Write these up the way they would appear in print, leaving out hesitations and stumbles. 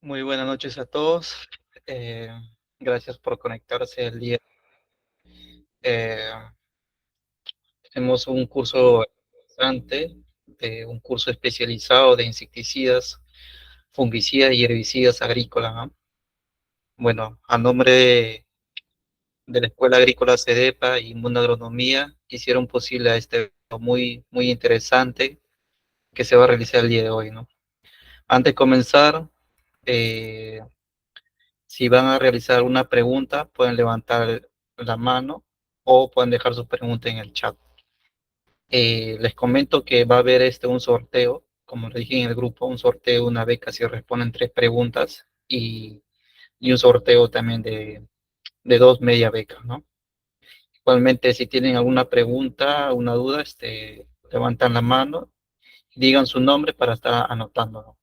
Muy buenas noches a todos. Eh, Gracias por conectarse el día. Eh, Tenemos un curso interesante, un curso especializado de insecticidas, fungicidas y herbicidas agrícolas, ¿no? Bueno, a nombre de la Escuela Agrícola CEDEPA y Mundo Agronomía, hicieron posible a este evento muy interesante que se va a realizar el día de hoy, ¿no? Antes de comenzar, eh, si van a realizar una pregunta, pueden levantar la mano o pueden dejar su pregunta en el chat. Les comento que va a haber un sorteo, como les dije en el grupo, un sorteo, una beca si responden tres preguntas y un sorteo también de dos media becas, ¿no? Igualmente, si tienen alguna pregunta, una duda, levantan la mano, digan su nombre para estar anotándolo.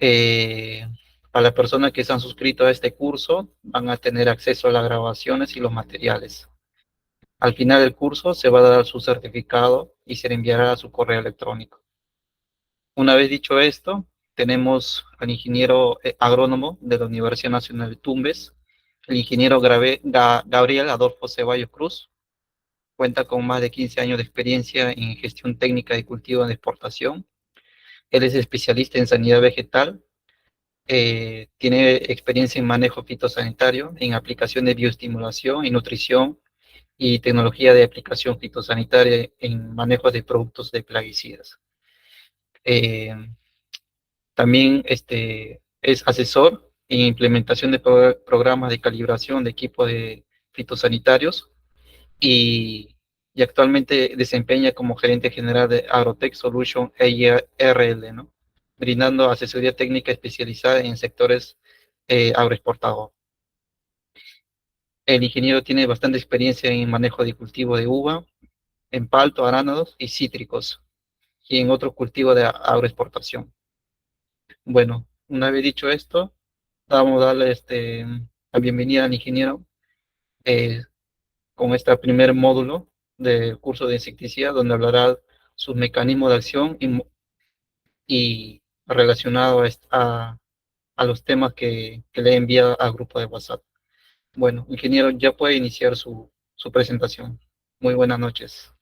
Eh, a las personas que se han suscrito a este curso van a tener acceso a las grabaciones y los materiales. Al final del curso se va a dar su certificado y se le enviará a su correo electrónico. Una vez dicho esto, tenemos al ingeniero agrónomo de la Universidad Nacional de Tumbes, el ingeniero Gabriel Adolfo Ceballos Cruz. Cuenta con más de 15 años de experiencia en gestión técnica de cultivo de exportación. Él es especialista en sanidad vegetal. Tiene experiencia en manejo fitosanitario, en aplicación de bioestimulación y nutrición y tecnología de aplicación fitosanitaria en manejo de productos de plaguicidas. Eh, También es asesor en implementación de programas de calibración de equipos de fitosanitarios y, y actualmente desempeña como gerente general de Agrotech Solution EIRL, ¿no? Brindando asesoría técnica especializada en sectores agroexportador. El ingeniero tiene bastante experiencia en manejo de cultivo de uva, en palto, arándanos y cítricos, y en otros cultivos de agroexportación. Bueno, una vez dicho esto, vamos a darle la bienvenida al ingeniero eh, con este primer módulo del curso de insecticida, donde hablará sus mecanismos de acción y relacionado a los temas que le he enviado al grupo de WhatsApp. Bueno, ingeniero, ya puede iniciar su presentación. Muy buenas noches.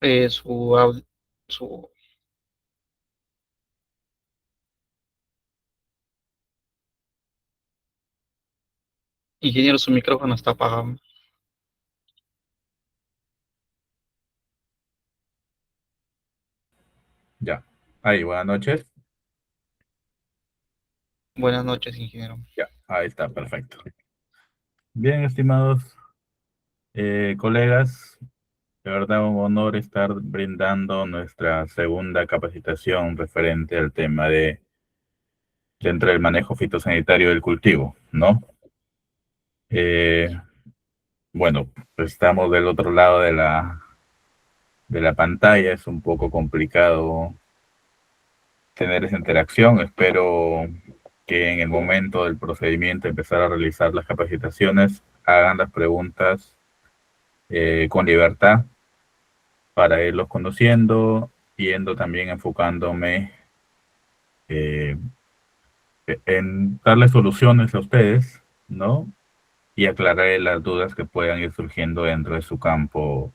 Eh, su, au- su, ingeniero, su micrófono está apagado. Ya. Ahí, buenas noches. Buenas noches, ingeniero. Ya, ahí está, perfecto. Bien, estimados colegas, de verdad un honor estar brindando nuestra segunda capacitación referente al tema dentro del manejo fitosanitario del cultivo, ¿no? Eh, bueno, pues estamos del otro lado de la pantalla, es un poco complicado tener esa interacción. Espero que en el momento del procedimiento empezar a realizar las capacitaciones hagan las preguntas con libertad para irlos conociendo, yendo también enfocándome eh, en darles soluciones a ustedes, ¿no? Y aclarar las dudas que puedan ir surgiendo dentro de su campo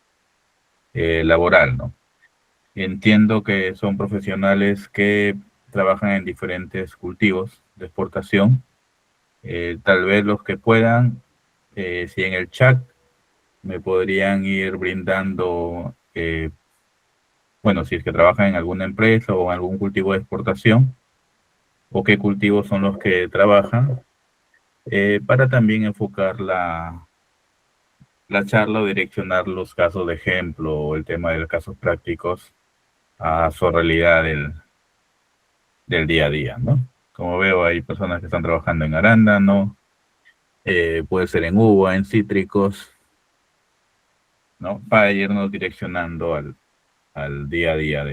laboral, ¿no? Entiendo que son profesionales que trabajan en diferentes cultivos de exportación. Tal vez los que puedan, si en el chat me podrían ir brindando, bueno, si es que trabajan en alguna empresa o en algún cultivo de exportación, o qué cultivos son los que trabajan, para también enfocar la charla o direccionar los casos de ejemplo o el tema de los casos prácticos a su realidad del día a día, ¿no? Como veo, hay personas que están trabajando en arándano, puede ser en uva, en cítricos, ¿no? Para irnos direccionando al día a día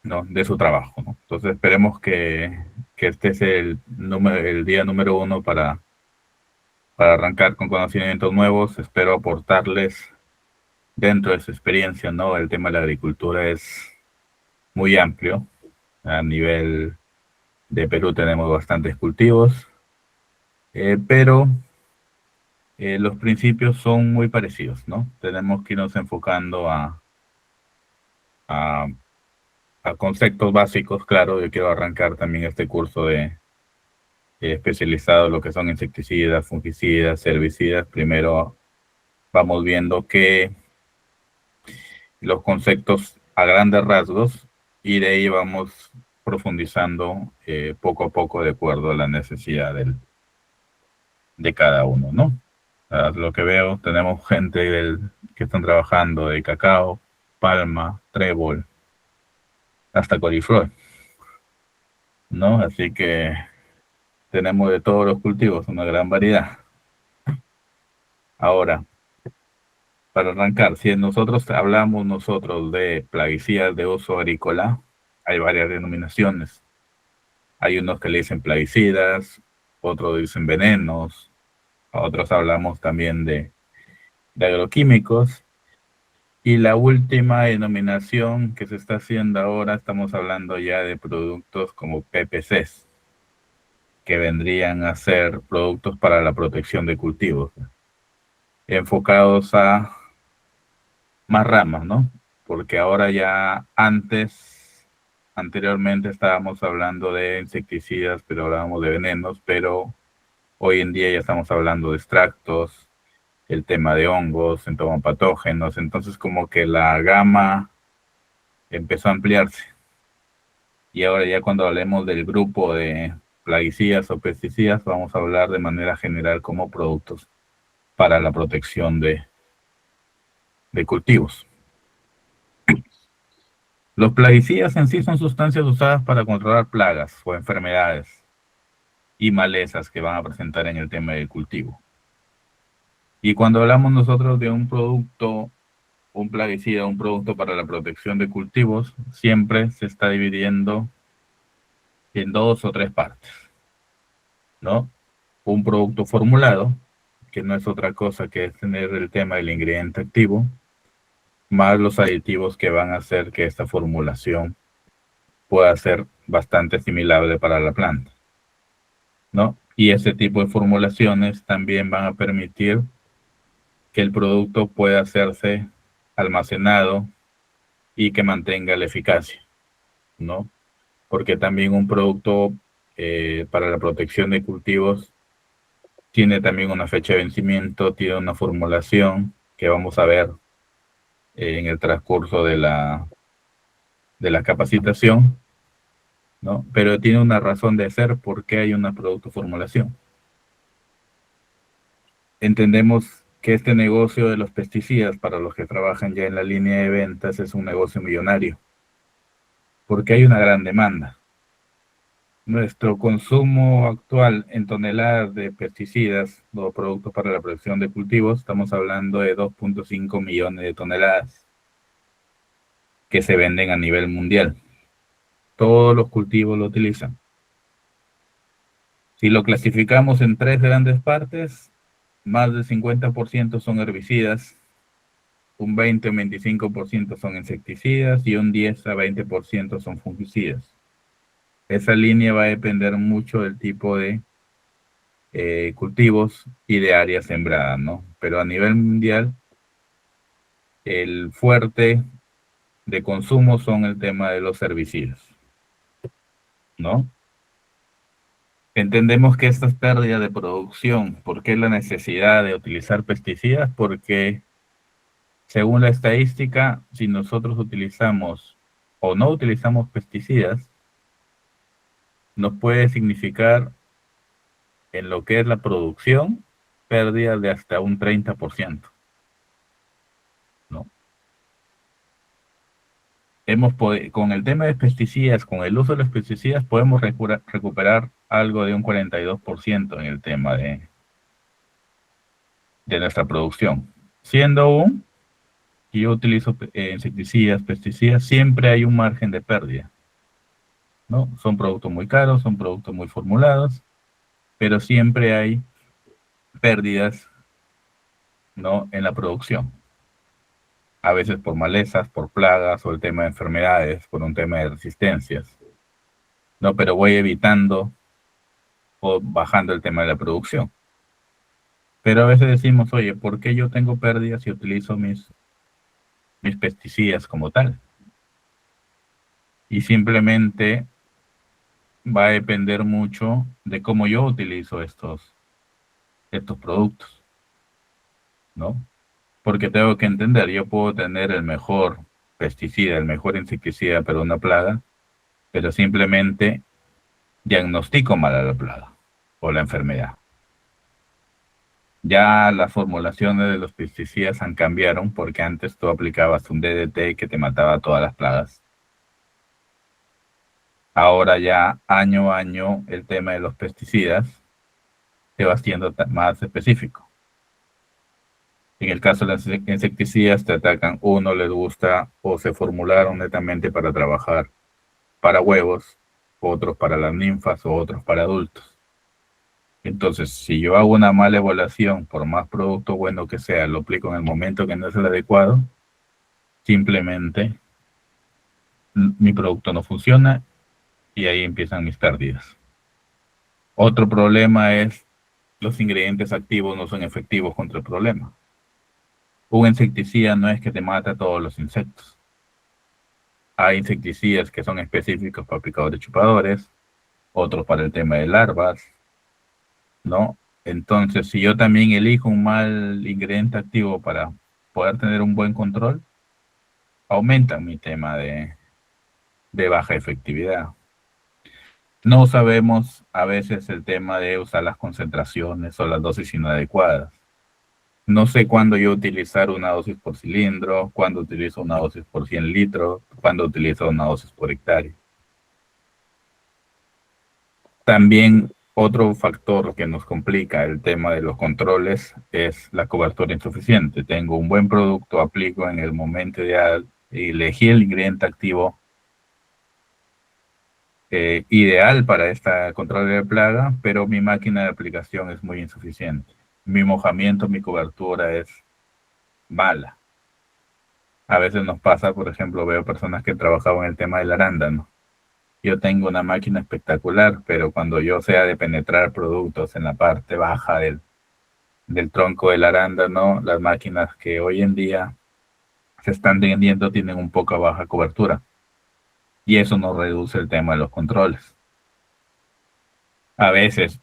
¿no? De su trabajo, ¿no? Entonces esperemos que este es el día número uno para arrancar con conocimientos nuevos. Espero aportarles dentro de su experiencia, ¿no? El tema de la agricultura es muy amplio. A nivel de Perú tenemos bastantes cultivos, pero los principios son muy parecidos, ¿no? Tenemos que irnos enfocando a, a conceptos básicos. Claro, yo quiero arrancar también este curso de especializado en lo que son insecticidas, fungicidas, herbicidas. Primero vamos viendo que los conceptos a grandes rasgos y de ahí vamos profundizando poco a poco de acuerdo a la necesidad de cada uno, ¿no? Lo que veo, tenemos gente que están trabajando de cacao, palma, trébol, hasta coliflor, ¿no? Así que tenemos de todos los cultivos una gran variedad. Ahora, para arrancar, si nosotros hablamos de plaguicidas de uso agrícola, hay varias denominaciones. Hay unos que le dicen plaguicidas, otros dicen venenos, otros hablamos también de agroquímicos. Y la última denominación que se está haciendo ahora, estamos hablando ya de productos como PPCs, que vendrían a ser productos para la protección de cultivos, enfocados a más ramas, ¿no? Porque ahora ya anteriormente estábamos hablando de insecticidas, pero hablábamos de venenos, pero hoy en día ya estamos hablando de extractos, el tema de hongos, entomopatógenos, entonces como que la gama empezó a ampliarse. Y ahora ya cuando hablemos del grupo de plaguicidas o pesticidas, vamos a hablar de manera general como productos para la protección de cultivos. Los plaguicidas en sí son sustancias usadas para controlar plagas o enfermedades y malezas que van a presentar en el tema del cultivo. Y cuando hablamos nosotros de un producto, un plaguicida, un producto para la protección de cultivos, siempre se está dividiendo en dos o tres partes, ¿no? Un producto formulado, que no es otra cosa que tener el tema del ingrediente activo, más los aditivos que van a hacer que esta formulación pueda ser bastante asimilable para la planta, ¿no? Y ese tipo de formulaciones también van a permitir que el producto pueda hacerse almacenado y que mantenga la eficacia, ¿no? Porque también un producto para la protección de cultivos tiene también una fecha de vencimiento, tiene una formulación que vamos a ver en el transcurso de la capacitación, ¿no? Pero tiene una razón de ser por qué hay una producto formulación. Entendemos que este negocio de los pesticidas para los que trabajan ya en la línea de ventas es un negocio millonario, porque hay una gran demanda. Nuestro consumo actual en toneladas de pesticidas o productos para la producción de cultivos, estamos hablando de 2.5 millones de toneladas que se venden a nivel mundial. Todos los cultivos lo utilizan. Si lo clasificamos en tres grandes partes, más del 50% son herbicidas, un 20 o 25% son insecticidas y un 10 a 20% son fungicidas. Esa línea va a depender mucho del tipo de cultivos y de áreas sembradas, ¿no? Pero a nivel mundial, el fuerte de consumo son el tema de los herbicidas, ¿no? Entendemos que estas pérdidas de producción, ¿por qué la necesidad de utilizar pesticidas? Porque según la estadística, si nosotros utilizamos o no utilizamos pesticidas, nos puede significar en lo que es la producción pérdidas de hasta un 30%, ¿no? Con el tema de pesticidas, con el uso de los pesticidas, podemos recuperar algo de un 42% en el tema de nuestra producción. Siendo yo utilizo insecticidas, pesticidas, siempre hay un margen de pérdida. ¿no? Son productos muy caros, son productos muy formulados, pero siempre hay pérdidas, ¿no? En la producción. A veces por malezas, por plagas o el tema de enfermedades, por un tema de resistencias, ¿no? Pero voy evitando o bajando el tema de la producción. Pero a veces decimos, oye, ¿por qué yo tengo pérdidas si utilizo mis pesticidas como tal? Y simplemente va a depender mucho de cómo yo utilizo estos productos, ¿no? Porque tengo que entender, yo puedo tener el mejor pesticida, el mejor insecticida para una plaga, pero simplemente diagnostico mal a la plaga o la enfermedad. Ya las formulaciones de los pesticidas han cambiado porque antes tú aplicabas un DDT que te mataba todas las plagas. Ahora ya año a año el tema de los pesticidas se va haciendo más específico. En el caso de los insecticidas te atacan, uno les gusta o se formularon netamente para trabajar para huevos, otros para las ninfas o otros para adultos. Entonces, si yo hago una mala evaluación, por más producto bueno que sea, lo aplico en el momento que no es el adecuado, simplemente mi producto no funciona y ahí empiezan mis pérdidas. Otro problema es los ingredientes activos no son efectivos contra el problema. Un insecticida no es que te mata a todos los insectos. Hay insecticidas que son específicos para picadores chupadores, otros para el tema de larvas, ¿no? Entonces, si yo también elijo un mal ingrediente activo para poder tener un buen control, aumenta mi tema de baja efectividad. No sabemos a veces el tema de usar las concentraciones o las dosis inadecuadas. No sé cuándo yo utilizar una dosis por cilindro, cuándo utilizo una dosis por 100 litros, cuándo utilizo una dosis por hectárea. También otro factor que nos complica el tema de los controles es la cobertura insuficiente. Tengo un buen producto, aplico en el momento ideal, elegí el ingrediente activo ideal para este control de plaga, pero mi máquina de aplicación es muy insuficiente. Mi mojamiento, mi cobertura es mala. A veces nos pasa, por ejemplo, veo personas que trabajaban en el tema del arándano. Yo tengo una máquina espectacular, pero cuando yo sea de penetrar productos en la parte baja del tronco del arándano, las máquinas que hoy en día se están vendiendo tienen un poco baja cobertura. Y eso nos reduce el tema de los controles. A veces,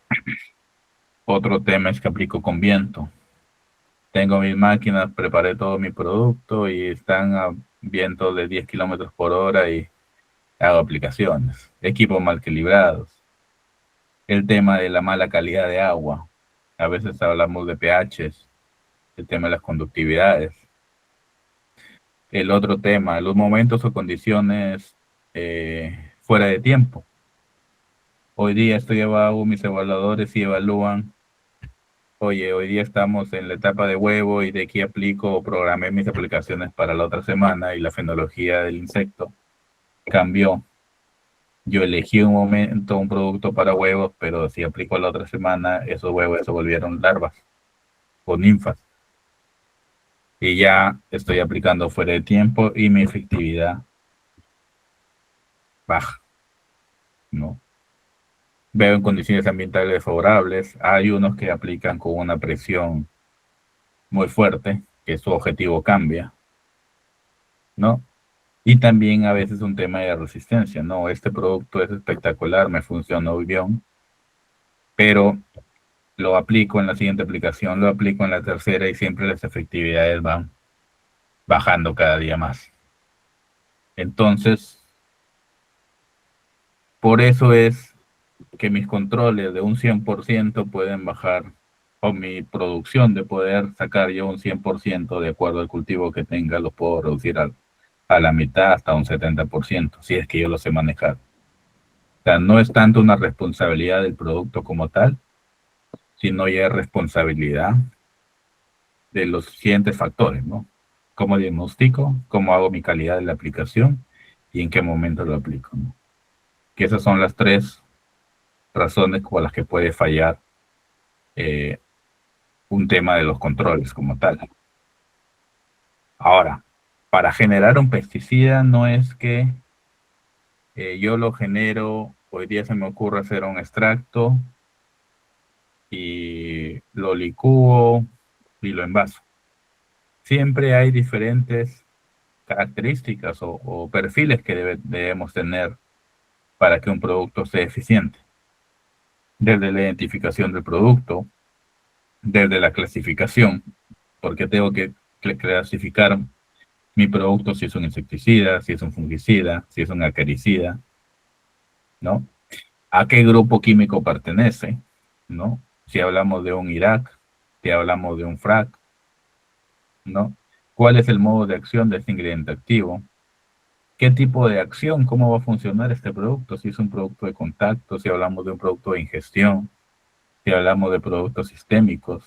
otro tema es que aplico con viento. Tengo mis máquinas, preparé todo mi producto y están a vientos de 10 kilómetros por hora y hago aplicaciones. Equipos mal calibrados. El tema de la mala calidad de agua. A veces hablamos de pHs, el tema de las conductividades. El otro tema, los momentos o condiciones fuera de tiempo. Hoy día hago mis evaluadores y evalúan, oye, hoy día estamos en la etapa de huevo y de aquí aplico o programé mis aplicaciones para la otra semana y la fenología del insecto cambió. Yo elegí un momento un producto para huevos, pero si aplico la otra semana, esos huevos se volvieron larvas o ninfas. Y ya estoy aplicando fuera de tiempo y mi efectividad baja, ¿no? Veo en condiciones ambientales favorables, hay unos que aplican con una presión muy fuerte, que su objetivo cambia, ¿no? Y también a veces un tema de resistencia, ¿no? Este producto es espectacular, me funciona muy bien, pero lo aplico en la siguiente aplicación, lo aplico en la tercera y siempre las efectividades van bajando cada día más. Entonces, por eso es que mis controles de un 100% pueden bajar, o mi producción de poder sacar yo un 100% de acuerdo al cultivo que tenga, lo puedo reducir a la mitad hasta un 70%, si es que yo lo sé manejar. O sea, no es tanto una responsabilidad del producto como tal, sino ya es responsabilidad de los siguientes factores, ¿no? Cómo diagnostico, cómo hago mi calidad de la aplicación y en qué momento lo aplico, ¿no? que esas son las tres razones por las que puede fallar eh, un tema de los controles como tal. Ahora, para generar un pesticida no es que yo lo genero, hoy día se me ocurre hacer un extracto y lo licúo y lo envaso. Siempre hay diferentes características o perfiles que debemos tener para que un producto sea eficiente. Desde la identificación del producto, desde la clasificación, porque tengo que clasificar mi producto si es un insecticida, si es un fungicida, si es un acaricida, ¿no? ¿A qué grupo químico pertenece? ¿No? Si hablamos de un IRAC, si hablamos de un FRAC, ¿no? ¿Cuál es el modo de acción de este ingrediente activo? ¿Qué tipo de acción? ¿Cómo va a funcionar este producto? Si es un producto de contacto, si hablamos de un producto de ingestión, si hablamos de productos sistémicos.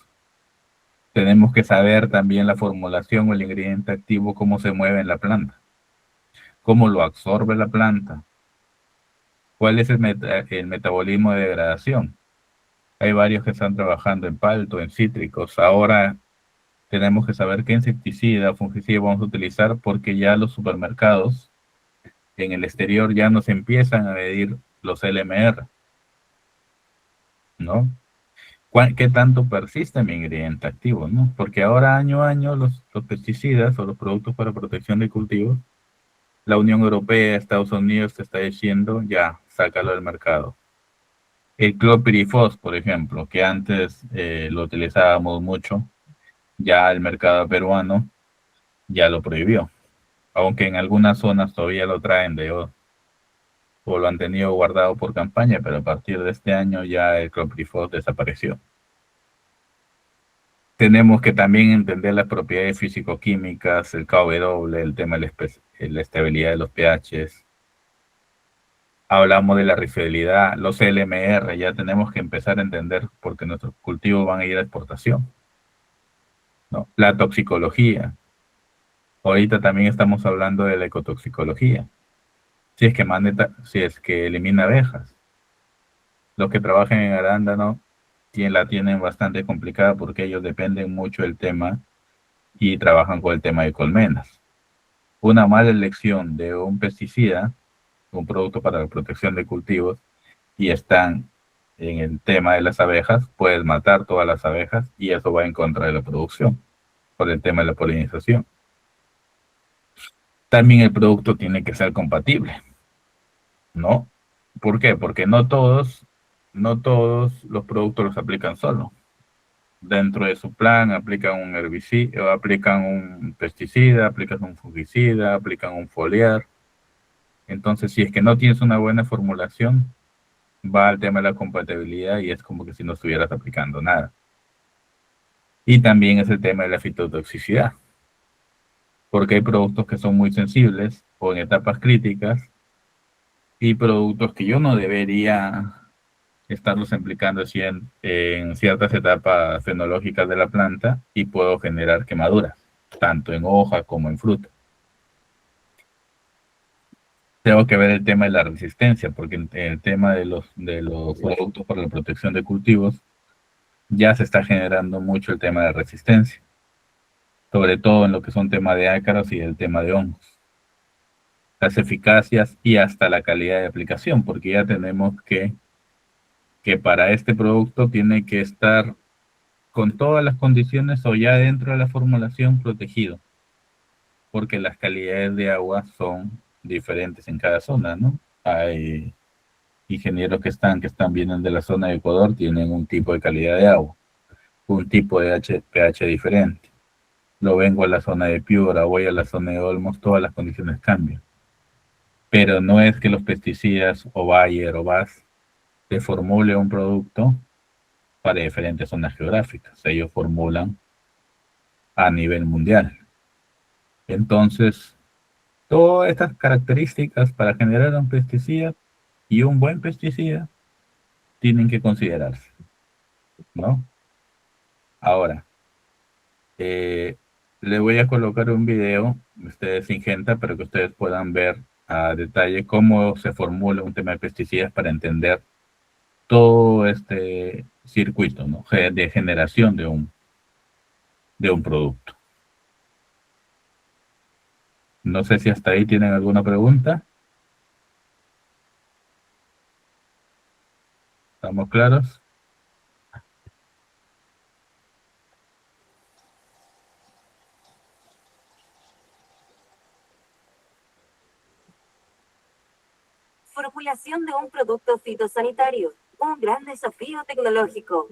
Tenemos que saber también la formulación o el ingrediente activo, cómo se mueve en la planta, cómo lo absorbe la planta, cuál es el metabolismo de degradación. Hay varios que están trabajando en palto, en cítricos. Ahora tenemos que saber qué insecticida, fungicida vamos a utilizar porque ya los supermercados en el exterior ya nos empiezan a medir los LMR, ¿no? ¿Qué tanto persiste mi ingrediente activo, ¿no? Porque ahora año a año los pesticidas o los productos para protección de cultivos, la Unión Europea, Estados Unidos te está diciendo ya, sácalo del mercado. El clopirifos, por ejemplo, que antes lo utilizábamos mucho, ya el mercado peruano ya lo prohibió, aunque en algunas zonas todavía lo traen o lo han tenido guardado por campaña, pero a partir de este año ya el clopirifos desapareció. Tenemos que también entender las propiedades físico-químicas, el KW, el tema de la estabilidad de los pHs. Hablamos de la rifiabilidad, los LMR, ya tenemos que empezar a entender porque nuestros cultivos van a ir a exportación, ¿no? La toxicología. Ahorita también estamos hablando de la ecotoxicología. Si es que elimina abejas. Los que trabajan en arándano la tienen bastante complicada porque ellos dependen mucho del tema y trabajan con el tema de colmenas. Una mala elección de un pesticida, un producto para la protección de cultivos, y están en el tema de las abejas, puedes matar todas las abejas y eso va en contra de la producción por el tema de la polinización. También el producto tiene que ser compatible, ¿no? ¿Por qué? Porque no todos los productos los aplican solo. Dentro de su plan aplican un herbicida, aplican un pesticida, aplican un fungicida, aplican un foliar. Entonces, si es que no tienes una buena formulación, va al tema de la compatibilidad y es como que si no estuvieras aplicando nada. Y también es el tema de la fitotoxicidad, porque hay productos que son muy sensibles o en etapas críticas y productos que yo no debería estarlos aplicando así en ciertas etapas fenológicas de la planta y puedo generar quemaduras, tanto en hoja como en fruta. Tengo que ver el tema de la resistencia, porque en el tema de los productos para la protección de cultivos ya se está generando mucho el tema de resistencia, sobre todo en lo que son temas de ácaros y el tema de hongos. Las eficacias y hasta la calidad de aplicación, porque ya tenemos que para este producto tiene que estar con todas las condiciones o ya dentro de la formulación protegido, porque las calidades de agua son diferentes en cada zona, ¿no? Hay ingenieros que vienen de la zona de Ecuador, tienen un tipo de calidad de agua, un tipo de pH diferente. Lo vengo a la zona de Piura, voy a la zona de Olmos, todas las condiciones cambian. Pero no es que los pesticidas o Bayer o BAS te formule un producto para diferentes zonas geográficas. Ellos formulan a nivel mundial. Entonces, todas estas características para generar un pesticida y un buen pesticida tienen que considerarse, ¿no? Ahora, le voy a colocar un video, ustedes ingenta, para que ustedes puedan ver a detalle cómo se formula un tema de pesticidas para entender todo este circuito, ¿no? De generación de un producto. No sé si hasta ahí tienen alguna pregunta. ¿Estamos claros? Formulación de un producto fitosanitario, un gran desafío tecnológico.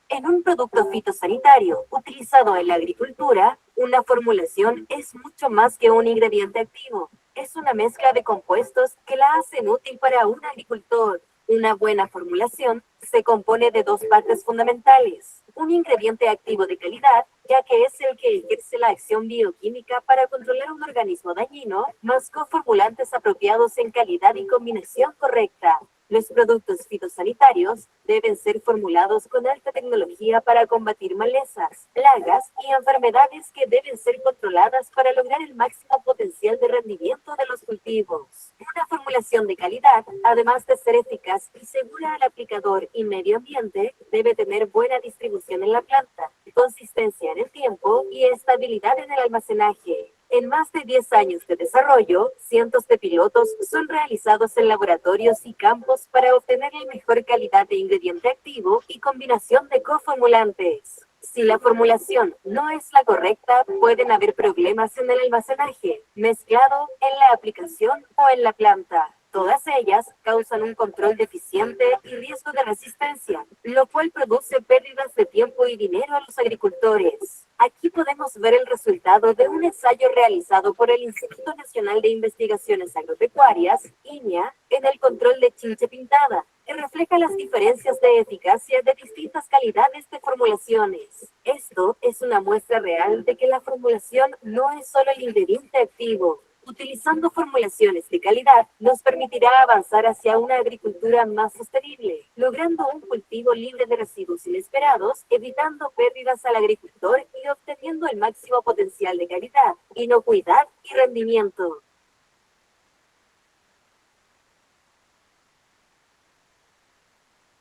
En un producto fitosanitario utilizado en la agricultura, una formulación es mucho más que un ingrediente activo. Es una mezcla de compuestos que la hacen útil para un agricultor. Una buena formulación se compone de dos partes fundamentales. Un ingrediente activo de calidad, ya que es el que ejerce la acción bioquímica para controlar un organismo dañino, más coformulantes apropiados en calidad y combinación correcta. Los productos fitosanitarios deben ser formulados con alta tecnología para combatir malezas, plagas y enfermedades que deben ser controladas para lograr el máximo potencial de rendimiento de los cultivos. Una formulación de calidad, además de ser eficaz y segura al aplicador y medio ambiente, debe tener buena distribución en la planta, consistencia en el tiempo y estabilidad en el almacenaje. En más de 10 años de desarrollo, cientos de pilotos son realizados en laboratorios y campos para obtener la mejor calidad de ingrediente activo y combinación de coformulantes. Si la formulación no es la correcta, pueden haber problemas en el almacenaje, mezclado, en la aplicación o en la planta. Todas ellas causan un control deficiente y riesgo de resistencia, lo cual produce pérdidas de tiempo y dinero a los agricultores. Aquí podemos ver el resultado de un ensayo realizado por el Instituto Nacional de Investigaciones Agropecuarias, INEA, en el control de chinche pintada, que refleja las diferencias de eficacia de distintas calidades de formulaciones. Esto es una muestra real de que la formulación no es solo el ingrediente activo. Utilizando formulaciones de calidad nos permitirá avanzar hacia una agricultura más sostenible, logrando un cultivo libre de residuos inesperados, evitando pérdidas al agricultor y obteniendo el máximo potencial de calidad, inocuidad y rendimiento.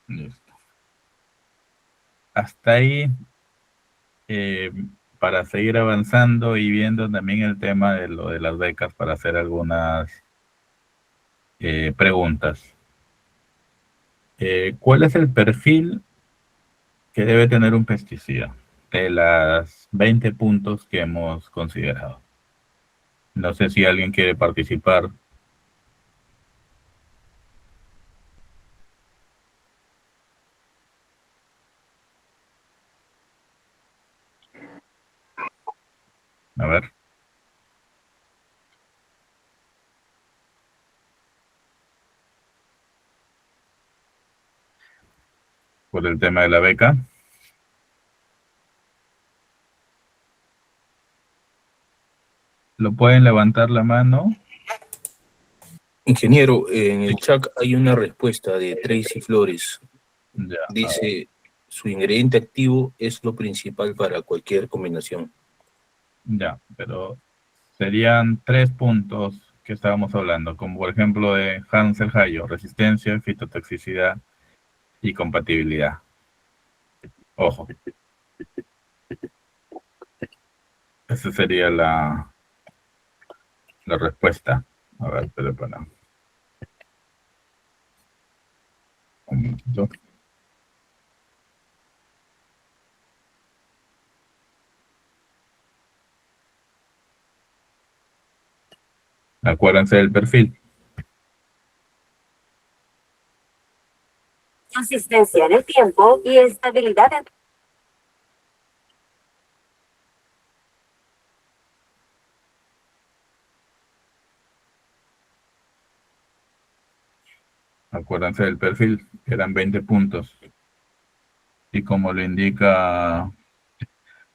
Listo. Hasta ahí, eh, para seguir avanzando y viendo también el tema de lo de las becas para hacer algunas preguntas. ¿Cuál es el perfil que debe tener un pesticida de las 20 puntos que hemos considerado? No sé si alguien quiere participar. A ver. Por el tema de la beca. ¿Lo pueden levantar la mano? Ingeniero, en el chat hay una respuesta de Tracy Flores. Ya, Dice, su ingrediente activo es lo principal para cualquier combinación. ya, pero serían 3 puntos que estábamos hablando, como por ejemplo de Hansel Hayo, resistencia, fitotoxicidad y compatibilidad. Ojo. Esa sería la respuesta. A ver, pero para un momentito. Acuérdense del perfil. Consistencia en el tiempo y estabilidad en... Acuérdense del perfil, eran 20 puntos. Y como lo indica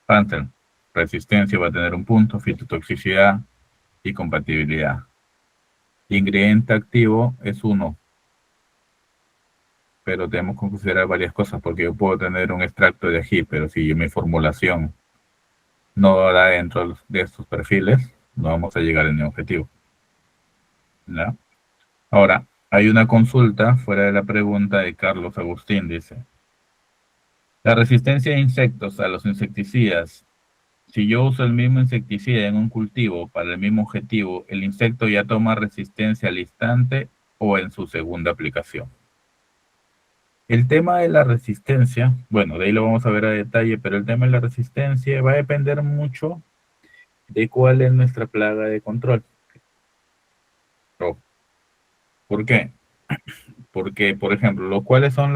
Hansel, resistencia va a tener un punto, fitotoxicidad y compatibilidad. Ingrediente activo es 1, pero tenemos que considerar varias cosas, porque yo puedo tener un extracto de ají, pero si mi formulación no da dentro de estos perfiles, no vamos a llegar a ningún objetivo. ¿Ya? Ahora, hay una consulta fuera de la pregunta de Carlos Agustín, dice. La resistencia de insectos a los insecticidas. Si yo uso el mismo insecticida en un cultivo para el mismo objetivo, ¿el insecto ya toma resistencia al instante o en su segunda aplicación? El tema de la resistencia, bueno, de ahí lo vamos a ver a detalle, pero el tema de la resistencia va a depender mucho de cuál es nuestra plaga de control. ¿Por qué? Porque, por ejemplo, ¿cuáles son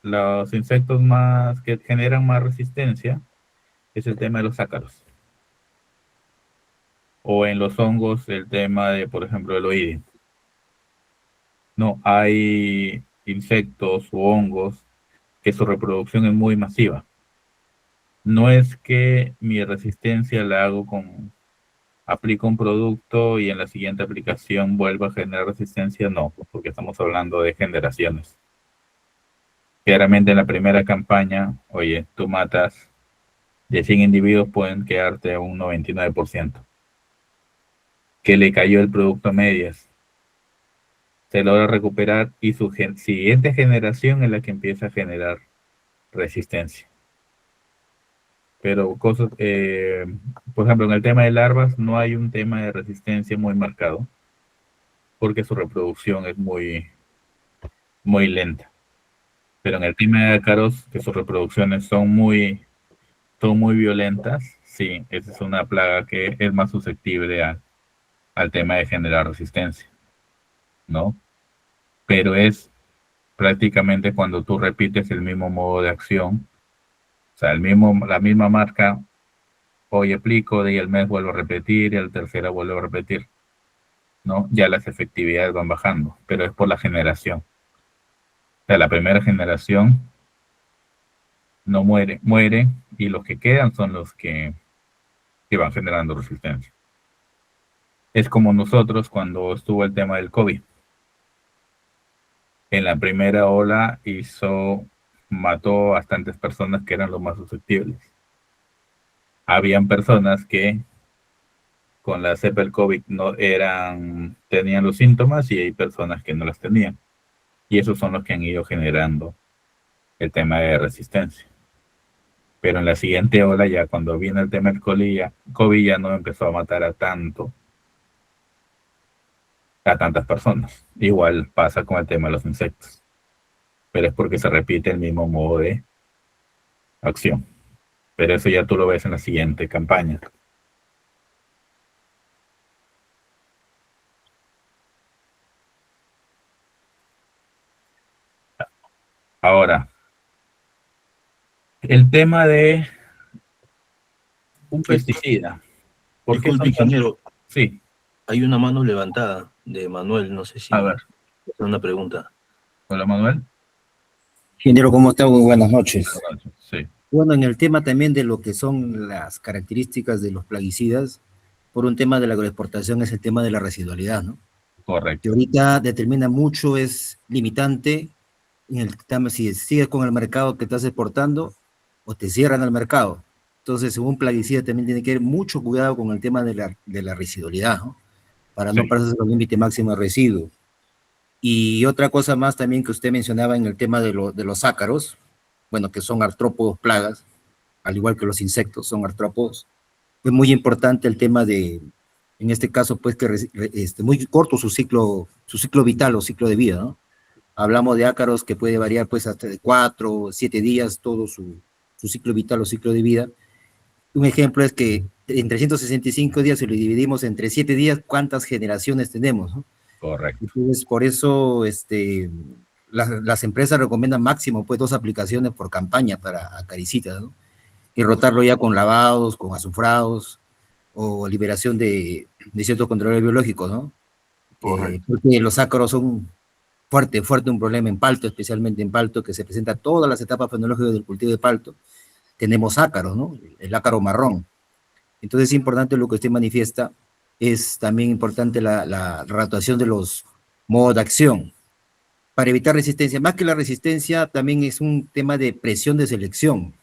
los insectos más que generan más resistencia? Es el tema de los ácaros. O en los hongos, el tema de, por ejemplo, el oidio. No, hay insectos o hongos que su reproducción es muy masiva. No es que mi resistencia la hago aplico un producto y en la siguiente aplicación vuelva a generar resistencia, no, porque estamos hablando de generaciones. Claramente en la primera campaña, oye, tú matas de 100 individuos, pueden quedarte a un 99%. Que le cayó el producto a medias. Se logra recuperar y su siguiente generación es la que empieza a generar resistencia. Pero cosas, por ejemplo, en el tema de larvas no hay un tema de resistencia muy marcado, porque su reproducción es muy lenta. Pero en el tema de ácaros, que sus reproducciones son muy violentas, sí, esa es una plaga que es más susceptible al tema de generar resistencia, ¿no? Pero es prácticamente cuando tú repites el mismo modo de acción, o sea, la misma marca, hoy aplico, de ahí al mes vuelvo a repetir, y al tercero vuelvo a repetir, ¿no? Ya las efectividades van bajando, pero es por la generación. O sea, la primera generación no muere, y los que quedan son los que van generando resistencia. Es como nosotros cuando estuvo el tema del COVID. En la primera ola mató a bastantes personas que eran los más susceptibles. Habían personas que con la cepa del COVID tenían los síntomas y hay personas que no las tenían. Y esos son los que han ido generando el tema de resistencia. Pero en la siguiente ola, ya cuando viene el tema del COVID ya no empezó a matar a tantas personas. Igual pasa con el tema de los insectos. Pero es porque se repite el mismo modo de acción. Pero eso ya tú lo ves en la siguiente campaña. Ahora, el tema de un pesticida. ¿Por qué Disculpe, son tan- ingeniero, Sí, hay una mano levantada de Manuel, no sé si a ver, es una pregunta. hola Manuel. Ingeniero, ¿cómo está? Muy buenas noches. Sí, Bueno, en el tema también de lo que son las características de los plaguicidas, por un tema de la agroexportación es el tema de la residualidad, ¿no? Que correcto. ahorita determina mucho, es limitante en el tema si sigues con el mercado que estás exportando o te cierran el mercado. Entonces, un plaguicida también tiene que tener mucho cuidado con el tema de la residualidad, ¿no? Para no Sí, pasarse el límite máximo de residuo. Y otra cosa más también que usted mencionaba en el tema de los ácaros, bueno, que son artrópodos plagas, al igual que los insectos son artrópodos. Es muy importante el tema de, en este caso, pues que muy corto su ciclo vital o ciclo de vida, ¿no? Hablamos de ácaros que puede variar pues hasta de 4 o 7 días todo su ciclo vital o ciclo de vida. Un ejemplo es que en 365 días, si lo dividimos entre 7 días, ¿cuántas generaciones tenemos, no? correcto. Entonces, por eso las empresas recomiendan máximo pues 2 aplicaciones por campaña para acaricitas, ¿no? Y rotarlo ya con lavados, con azufrados o liberación de ciertos controles biológicos, ¿no? Porque los ácaros son fuerte un problema en palto, especialmente en palto, que se presenta todas las etapas fenológicas del cultivo de palto. Tenemos ácaros, ¿no? El ácaro marrón. Entonces es importante lo que usted manifiesta, es también importante la rotación de los modos de acción para evitar resistencia. Más que la resistencia, también es un tema de presión de selección.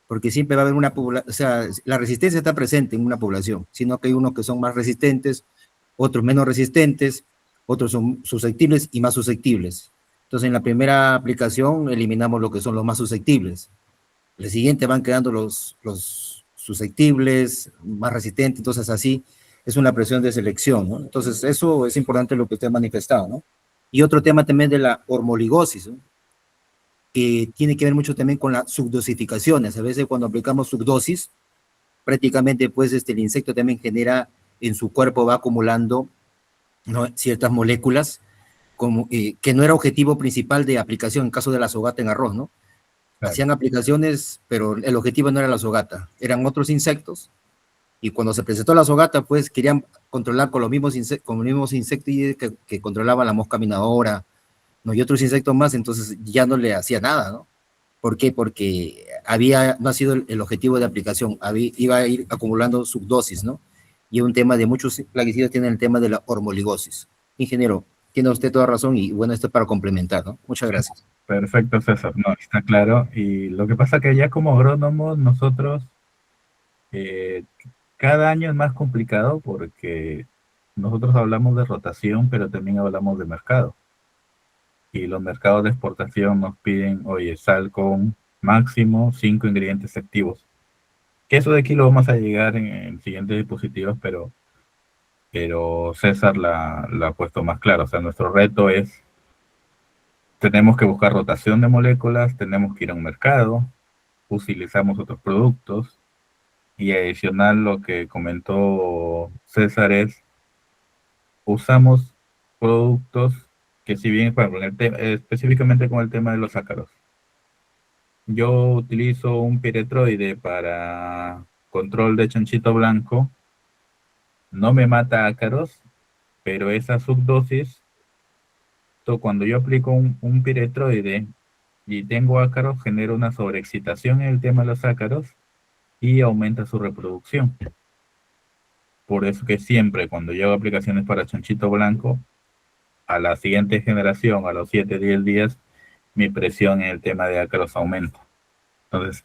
porque siempre va a haber una población, o sea, la resistencia está presente en una población, sino que hay unos que son más resistentes, otros menos resistentes, otros son susceptibles y más susceptibles. Entonces, en la primera aplicación eliminamos lo que son los más susceptibles. El siguiente van quedando los susceptibles, más resistentes, entonces así es una presión de selección, ¿no? Entonces, eso es importante lo que usted ha manifestado, ¿no? Y otro tema también de la hormoligosis, ¿no? Que tiene que ver mucho también con las subdosificaciones. A veces cuando aplicamos subdosis, prácticamente pues el insecto también genera en su cuerpo, va acumulando, ¿no?, ciertas moléculas como, que no era objetivo principal de aplicación en caso de la azogata en arroz, ¿no? Claro. Hacían aplicaciones, pero el objetivo no era la azogata, eran otros insectos, y cuando se presentó la azogata, pues querían controlar con los mismos, insectos que controlaban la mosca minadora, ¿no?, y otros insectos más, entonces ya no le hacía nada, ¿no? ¿Por qué? Porque no ha sido el objetivo de aplicación, iba a ir acumulando subdosis, ¿no? Y un tema de muchos plaguicidas tiene el tema de la hormoligosis. Ingeniero, tiene usted toda razón y bueno, esto es para complementar, ¿no? Muchas gracias. Perfecto, César. No, está claro. Y lo que pasa que ya como agrónomos nosotros, cada año es más complicado porque nosotros hablamos de rotación, pero también hablamos de mercado. Y los mercados de exportación nos piden, oye, sal con máximo 5 ingredientes activos. Que eso de aquí lo vamos a llegar en siguientes diapositivas, pero César la ha puesto más claro. O sea, nuestro reto es, tenemos que buscar rotación de moléculas, tenemos que ir a un mercado, utilizamos otros productos, y adicional lo que comentó César es, usamos productos que si bien, bueno, específicamente con el tema de los ácaros, yo utilizo un piretroide para control de chanchito blanco, no me mata ácaros, pero esa subdosis, cuando yo aplico un piretroide y tengo ácaros, genera una sobreexcitación en el tema de los ácaros y aumenta su reproducción. Por eso que siempre cuando yo hago aplicaciones para chanchito blanco, a la siguiente generación, a los 7-10 días, mi presión en el tema de ácaros aumenta. Entonces,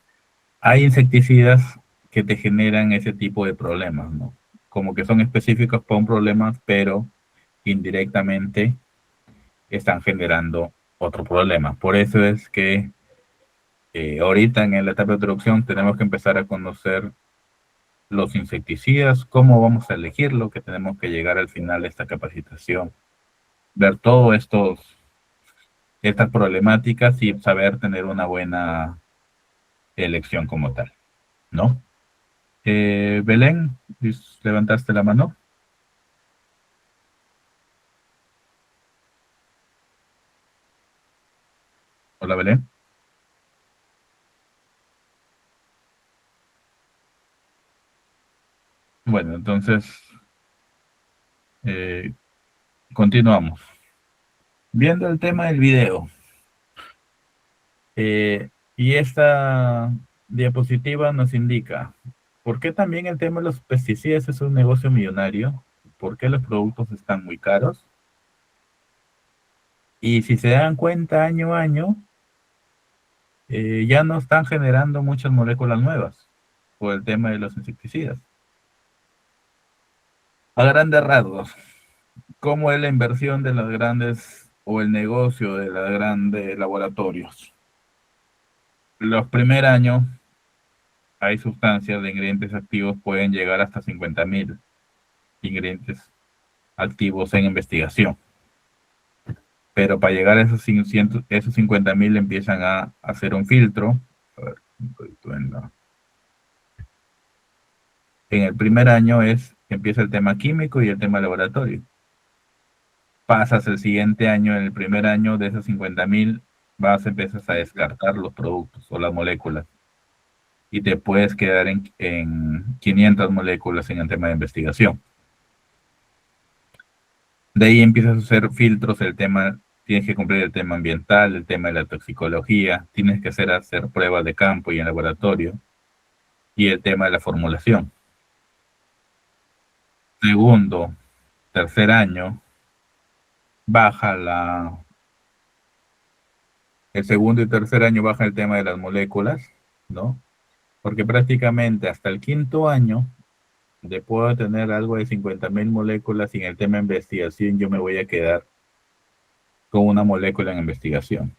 hay insecticidas que te generan ese tipo de problemas, ¿no? Como que son específicos para un problema, pero indirectamente están generando otro problema. Por eso es que ahorita en la etapa de introducción tenemos que empezar a conocer los insecticidas, cómo vamos a elegirlo, que tenemos que llegar al final de esta capacitación, ver todas estas problemáticas y saber tener una buena elección como tal, ¿no? Belén, levantaste la mano. Hola, Belén. Bueno, entonces, continuamos. Viendo el tema del video, y esta diapositiva nos indica por qué también el tema de los pesticidas es un negocio millonario, por qué los productos están muy caros, y si se dan cuenta año a año, ya no están generando muchas moléculas nuevas por el tema de los insecticidas. A grandes rasgos, ¿cómo es la inversión de las grandes o el negocio de los grandes laboratorios? Los primeros años hay sustancias de ingredientes activos, pueden llegar hasta 50.000 ingredientes activos en investigación. Pero para llegar a esos 50.000 empiezan a hacer un filtro. A ver, en el primer año empieza el tema químico y el tema laboratorio. Pasas el siguiente año, en el primer año de esos 50.000, empiezas a descartar los productos o las moléculas. Y te puedes quedar en 500 moléculas en el tema de investigación. De ahí empiezas a hacer filtros, tienes que cumplir el tema ambiental, el tema de la toxicología, tienes que hacer pruebas de campo y en laboratorio, y el tema de la formulación. Segundo, tercer año, el segundo y tercer año baja el tema de las moléculas, ¿no? porque prácticamente hasta el quinto año, de puedo tener algo de 50.000 moléculas y en el tema de investigación yo me voy a quedar con una molécula en investigación.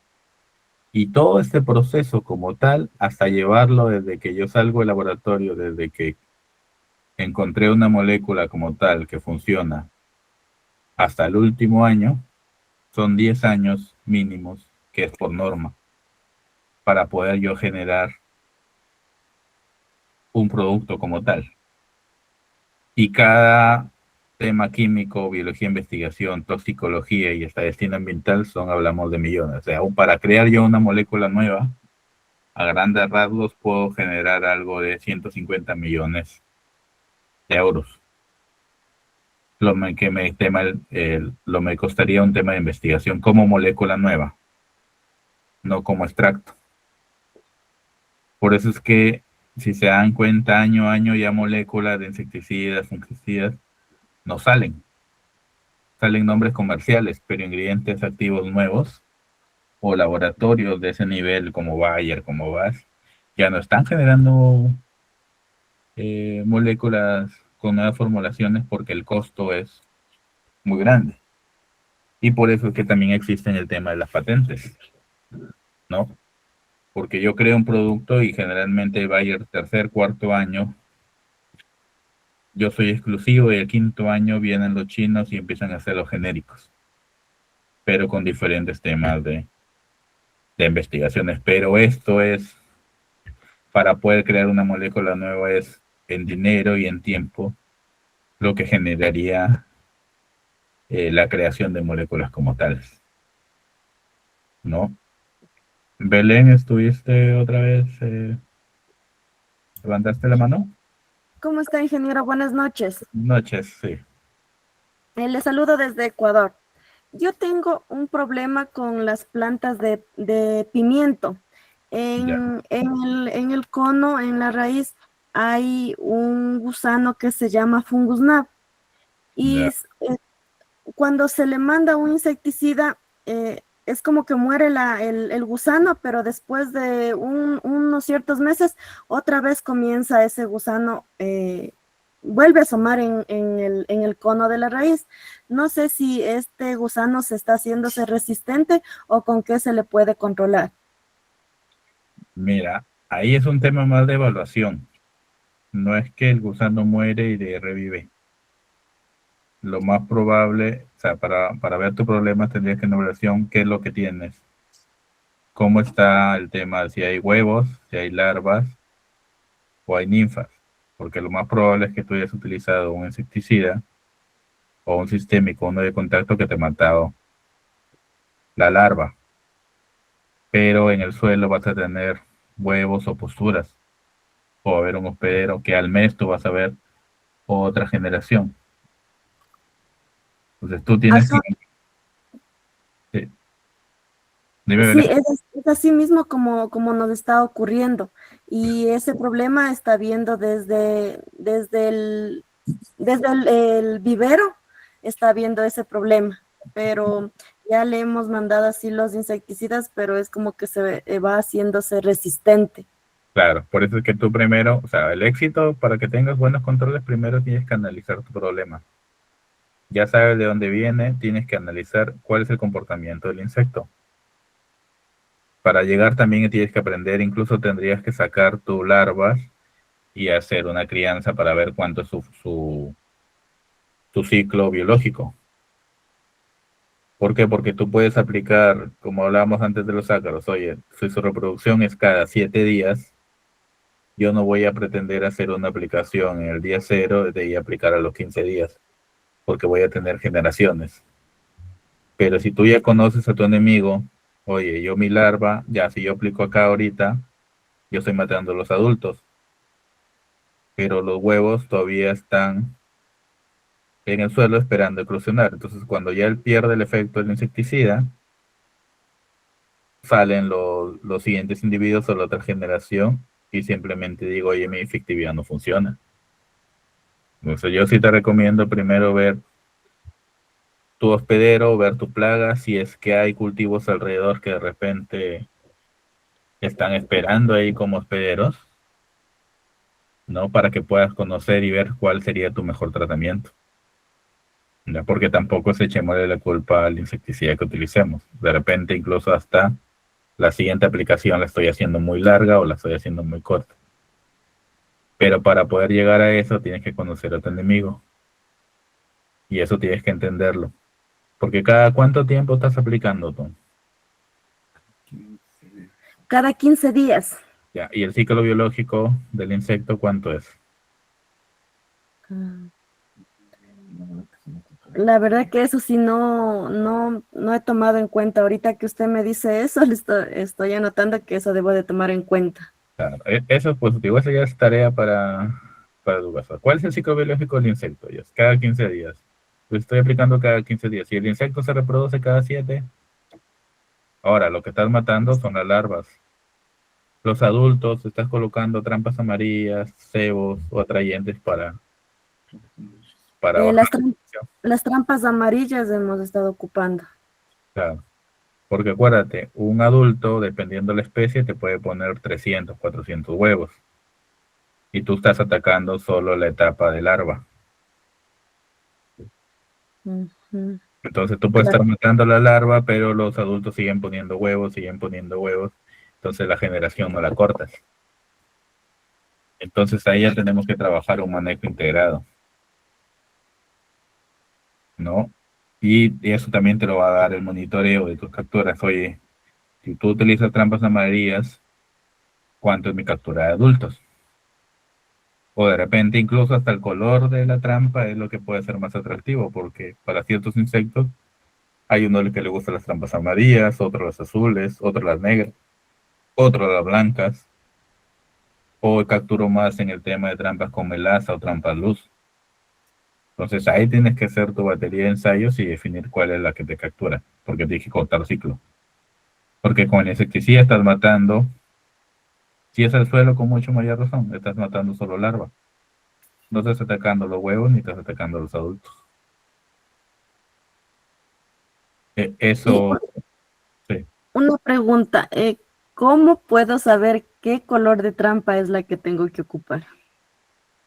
Y todo este proceso como tal, hasta llevarlo desde que yo salgo del laboratorio, desde que encontré una molécula como tal que funciona, hasta el último año, son 10 años mínimos, que es por norma, para poder yo generar un producto como tal. Y cada tema químico, biología, investigación, toxicología y hasta destino ambiental hablamos de millones. O sea, aún para crear yo una molécula nueva, a grandes rasgos puedo generar algo de 150 millones de euros. Lo me costaría un tema de investigación como molécula nueva, no como extracto. Por eso es que, si se dan cuenta, año a año ya moléculas de insecticidas, fungicidas, no salen. Salen nombres comerciales, pero ingredientes activos nuevos o laboratorios de ese nivel como Bayer, como BASF, ya no están generando moléculas con nuevas formulaciones porque el costo es muy grande. Y por eso es que también existe el tema de las patentes, ¿no? Porque yo creo un producto y generalmente Bayer tercer, cuarto año, yo soy exclusivo y el quinto año vienen los chinos y empiezan a hacer los genéricos, pero con diferentes temas de investigaciones. Pero esto es, para poder crear una molécula nueva, es en dinero y en tiempo lo que generaría la creación de moléculas como tales, ¿no? Belén, ¿estuviste otra vez? ¿Levantaste la mano? ¿Cómo está, ingeniero? Buenas noches. Noches, sí. Le saludo desde Ecuador. Yo tengo un problema con las plantas de pimiento. Ya. En el cono, en la raíz, hay un gusano que se llama fungus gnat. Y Ya. cuando se le manda un insecticida, es como que muere el gusano, pero después de unos ciertos meses, otra vez comienza ese gusano, vuelve a asomar en el cono de la raíz. No sé si este gusano se está haciéndose resistente o con qué se le puede controlar. Mira, ahí es un tema más de evaluación. No es que el gusano muere y revive. Lo más probable, o sea, para ver tu problema tendrías que en evaluación qué es lo que tienes. Cómo está el tema, si hay huevos, si hay larvas o hay ninfas. Porque lo más probable es que tú hayas utilizado un insecticida o un sistémico, uno de contacto que te ha matado la larva. Pero en el suelo vas a tener huevos o posturas. O va a haber un hospedero que al mes tú vas a ver otra generación. Entonces tú tienes Ajá. que... Dime, Sí, Belén. es así mismo como nos está ocurriendo. Y ese problema está viendo el vivero, está viendo ese problema. Pero ya le hemos mandado así los insecticidas, pero es como que va haciéndose resistente. Claro, por eso es que tú primero, o sea, el éxito para que tengas buenos controles, primero tienes que analizar tu problema. Ya sabes de dónde viene, tienes que analizar cuál es el comportamiento del insecto. Para llegar también tienes que aprender, incluso tendrías que sacar tu larvas y hacer una crianza para ver cuánto es su ciclo biológico. ¿Por qué? Porque tú puedes aplicar, como hablábamos antes de los ácaros, oye, si su reproducción es cada 7 días, yo no voy a pretender hacer una aplicación en el día 0 de ahí aplicar a los 15 días, porque voy a tener generaciones. Pero si tú ya conoces a tu enemigo, oye, yo mi larva, ya si yo aplico acá ahorita, yo estoy matando a los adultos, pero los huevos todavía están en el suelo esperando eclosionar. Entonces, cuando ya él pierde el efecto del insecticida, salen los siguientes individuos o la otra generación y simplemente digo, oye, mi efectividad no funciona. Entonces, yo sí te recomiendo primero ver tu hospedero, ver tu plaga, si es que hay cultivos alrededor que de repente están esperando ahí como hospederos, ¿no? Para que puedas conocer y ver cuál sería tu mejor tratamiento. ¿No? Porque tampoco se echémosle la culpa al insecticida que utilicemos. De repente, incluso hasta la siguiente aplicación la estoy haciendo muy larga o la estoy haciendo muy corta. Pero para poder llegar a eso tienes que conocer a tu enemigo. Y eso tienes que entenderlo. Porque cada cuánto tiempo estás aplicando tú. Cada 15 días. Ya, y el ciclo biológico del insecto, ¿cuánto es? La verdad que eso sí no he tomado en cuenta. Ahorita que usted me dice eso, estoy anotando que eso debo de tomar en cuenta. Claro, eso es positivo, eso ya es tarea para tu casa. ¿Cuál es el ciclo biológico del insecto? Ya es cada 15 días. Lo estoy aplicando cada 15 días. Si el insecto se reproduce cada 7, ahora lo que estás matando son las larvas. Los adultos, estás colocando trampas amarillas, cebos o atrayentes para Eh, bajar las, la tram- producción. las trampas amarillas hemos estado ocupando. Claro. Porque acuérdate, un adulto, dependiendo de la especie, te puede poner 300, 400 huevos. Y tú estás atacando solo la etapa de larva. Ujú. Entonces tú puedes estar matando la larva, pero los adultos siguen poniendo huevos, siguen poniendo huevos. Entonces la generación no la cortas. Entonces ahí ya tenemos que trabajar un manejo integrado, ¿no? Y eso también te lo va a dar el monitoreo de tus capturas. Oye, si tú utilizas trampas amarillas, ¿cuánto es mi captura de adultos? O de repente incluso hasta el color de la trampa es lo que puede ser más atractivo, porque para ciertos insectos hay uno al que le gustan las trampas amarillas, otro las azules, otro las negras, otro las blancas, o capturo más en el tema de trampas con melaza o trampas luz. Entonces ahí tienes que hacer tu batería de ensayos y definir cuál es la que te captura, porque tienes que cortar ciclo. Porque con el insecticida estás matando, si es el suelo con mucho mayor razón, estás matando solo larva. No estás atacando los huevos ni estás atacando a los adultos. Y Eso, sí, una pregunta, ¿cómo puedo saber qué color de trampa es la que tengo que ocupar?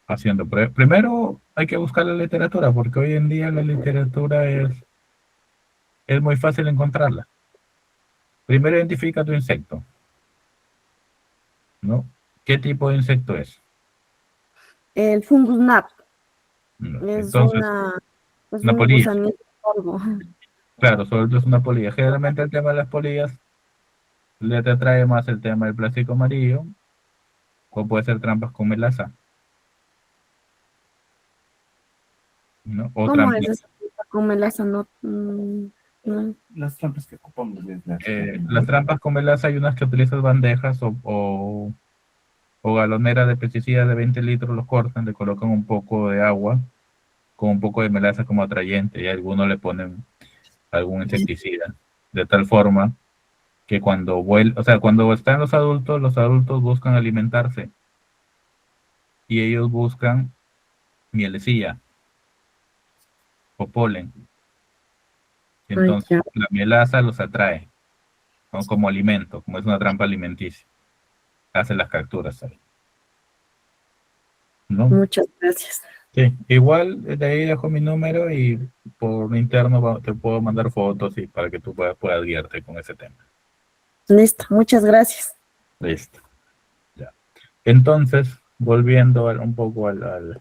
haciendo. Primero hay que buscar la literatura, porque hoy en día la literatura es muy fácil encontrarla. Primero identifica tu insecto, ¿no? ¿Qué tipo de insecto es? El fungus gnat No. es Entonces, es una un polilla. gusanito largo. Claro, sobre todo es una polilla. Generalmente el tema de las polillas le te atrae más el tema del plástico amarillo, o puede ser trampas con melaza, ¿no? O ¿Cómo es trampas. esa trampa con melaza? No, no. Las trampas que ocupamos es Las trampas con melaza hay unas que utilizas bandejas o galoneras de pesticidas de 20 litros, los cortan, le colocan un poco de agua con un poco de melaza como atrayente y algunos le ponen algún insecticida, de tal forma que cuando o sea, cuando están los adultos buscan alimentarse y ellos buscan mielecilla o polen. Ay, Entonces ya. la mielaza los atrae, ¿no? Como alimento, como es una trampa alimenticia. Hace las capturas ahí, ¿no? Muchas gracias. Sí, igual de ahí dejo mi número y por interno te puedo mandar fotos y para que tú puedas guiarte con ese tema. Listo, muchas gracias. Listo. Ya. Entonces, volviendo un poco al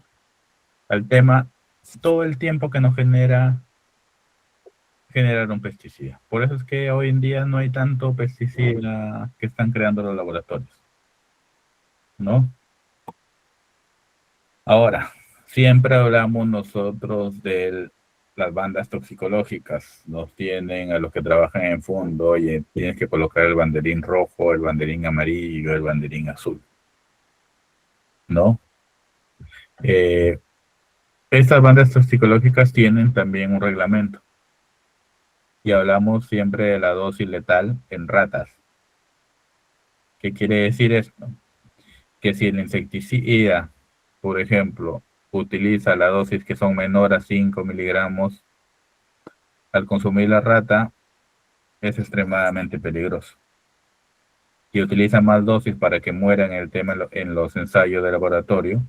tema, todo el tiempo que nos genera generar un pesticida. Por eso es que hoy en día no hay tanto pesticida que están creando los laboratorios, ¿no? Ahora, siempre hablamos nosotros de las bandas toxicológicas. Nos tienen a los que trabajan en fondo, oye, tienes que colocar el banderín rojo, el banderín amarillo, el banderín azul, ¿no? Estas bandas toxicológicas tienen también un reglamento. Y hablamos siempre de la dosis letal en ratas. ¿Qué quiere decir esto? Que si el insecticida, por ejemplo, utiliza la dosis que son menor a 5 miligramos, al consumir la rata es extremadamente peligroso. y utilizan más dosis para que mueran en el tema en los ensayos de laboratorio.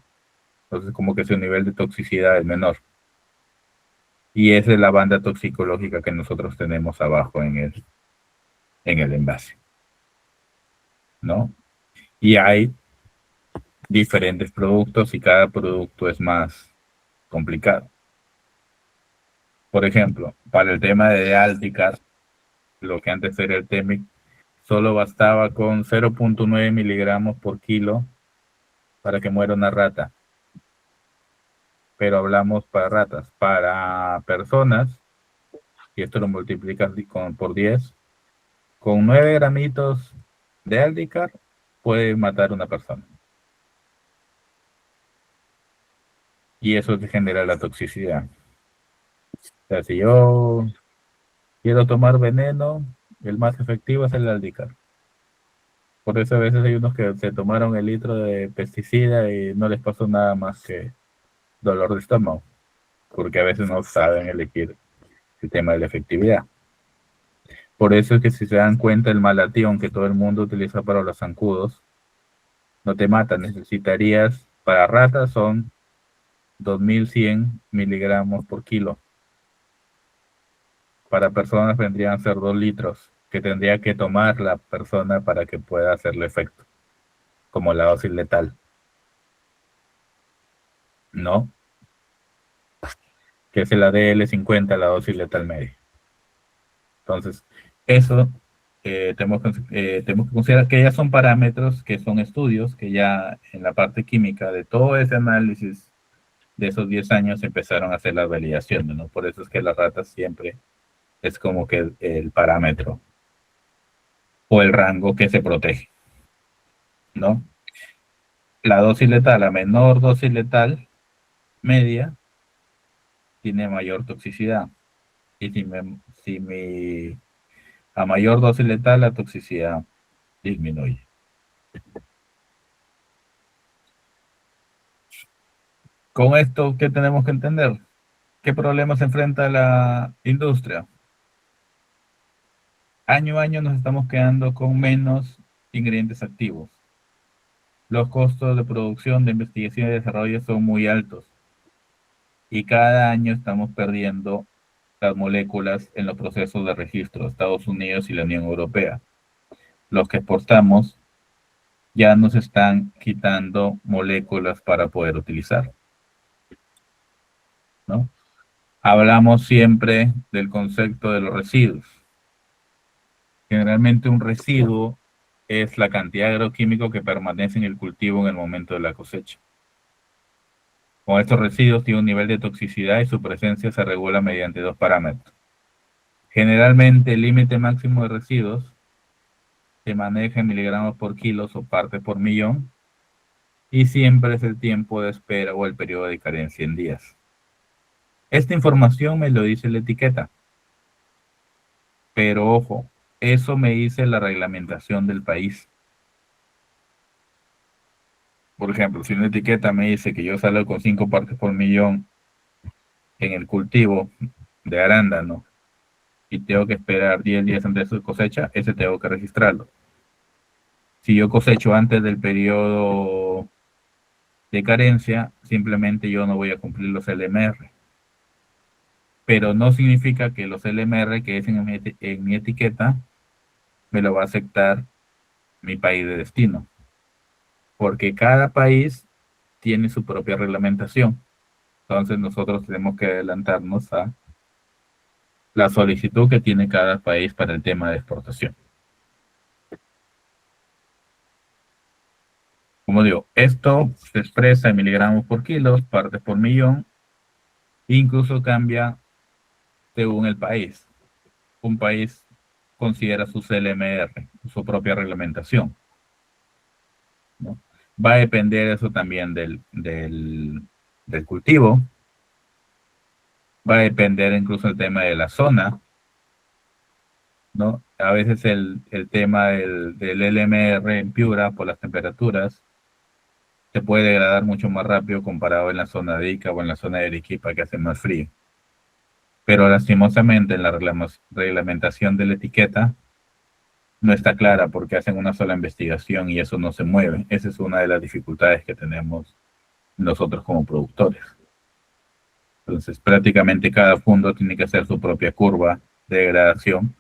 Entonces como que su nivel de toxicidad es menor. Y esa es la banda toxicológica que nosotros tenemos abajo en el envase, ¿no? Y hay diferentes productos y cada producto es más complicado. Por ejemplo, para el tema de Aldicar, lo que antes era el Temic, solo bastaba con 0.9 miligramos por kilo para que muera una rata. Pero hablamos para ratas. Para personas, y esto lo multiplicas por 10, con 9 gramitos de Aldicar puede matar a una persona. Y eso te genera la toxicidad. O sea, si yo quiero tomar veneno, el más efectivo es el Aldicar. Por eso a veces hay unos que se tomaron el litro de pesticida y no les pasó nada más que dolor de estómago, porque a veces no saben elegir el tema de la efectividad. Por eso es que si se dan cuenta, el malatión que todo el mundo utiliza para los zancudos no te mata. Necesitarías, para ratas son 2100 miligramos por kilo. Para personas vendrían a ser 2 litros que tendría que tomar la persona para que pueda hacerle efecto, como la dosis letal, ¿no? Que es el ADL50, la dosis letal media. Entonces, eso tenemos que considerar que ya son parámetros, que son estudios, que ya en la parte química de todo ese análisis de esos 10 años empezaron a hacer las validaciones, ¿no? Por eso es que las ratas siempre es como que el parámetro o el rango que se protege, ¿no? La dosis letal, la menor dosis letal media, tiene mayor toxicidad. Y a mayor dosis letal, la toxicidad disminuye. Con esto, ¿qué tenemos que entender? ¿Qué problemas enfrenta la industria? Año a año nos estamos quedando con menos ingredientes activos. Los costos de producción, de investigación y desarrollo son muy altos. Y cada año estamos perdiendo las moléculas en los procesos de registro, Estados Unidos y la Unión Europea. Los que exportamos ya nos están quitando moléculas para poder utilizar, ¿no? Hablamos siempre del concepto de los residuos. Generalmente un residuo es la cantidad de agroquímico que permanece en el cultivo en el momento de la cosecha. Con estos residuos tiene un nivel de toxicidad y su presencia se regula mediante 2 parámetros. Generalmente el límite máximo de residuos se maneja en miligramos por kilos o partes por millón, y siempre es el tiempo de espera o el periodo de carencia en días. Esta información me lo dice la etiqueta, pero ojo, eso me dice la reglamentación del país. Por ejemplo, si una etiqueta me dice que yo salgo con 5 partes por millón en el cultivo de arándano y tengo que esperar 10 días antes de su cosecha, ese tengo que registrarlo. Si yo cosecho antes del periodo de carencia, simplemente yo no voy a cumplir los LMR. Pero no significa que los LMR que es en mi etiqueta me lo va a aceptar mi país de destino. Porque cada país tiene su propia reglamentación. Entonces nosotros tenemos que adelantarnos a la solicitud que tiene cada país para el tema de exportación. Como digo, esto se expresa en miligramos por kilo, partes por millón, e incluso cambia según el país. Un país considera sus LMR, su propia reglamentación, ¿no? Va a depender eso también del cultivo. Va a depender incluso el tema de la zona, ¿no? A veces el tema del LMR en Piura por las temperaturas se puede degradar mucho más rápido comparado en la zona de Ica o en la zona de Arequipa, que hace más frío. Pero lastimosamente en la reglamentación de la etiqueta no está clara porque hacen una sola investigación y eso no se mueve. Esa es una de las dificultades que tenemos nosotros como productores. Entonces, prácticamente cada fondo tiene que hacer su propia curva de degradación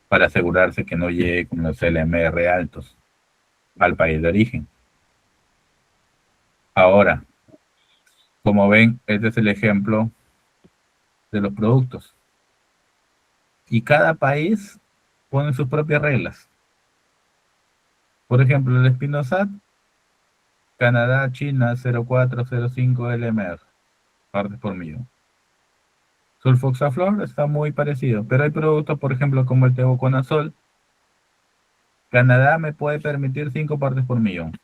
para asegurarse que no llegue con los LMR altos al país de origen. Ahora, como ven, este es el ejemplo de los productos. Y cada país pone sus propias reglas. Por ejemplo, el espinosat, Canadá, China, 0,405 LMR, partes por millón. Sulfoxaflor está muy parecido, pero hay productos, por ejemplo, como el tebuconazol. Canadá me puede permitir 5 partes por millón.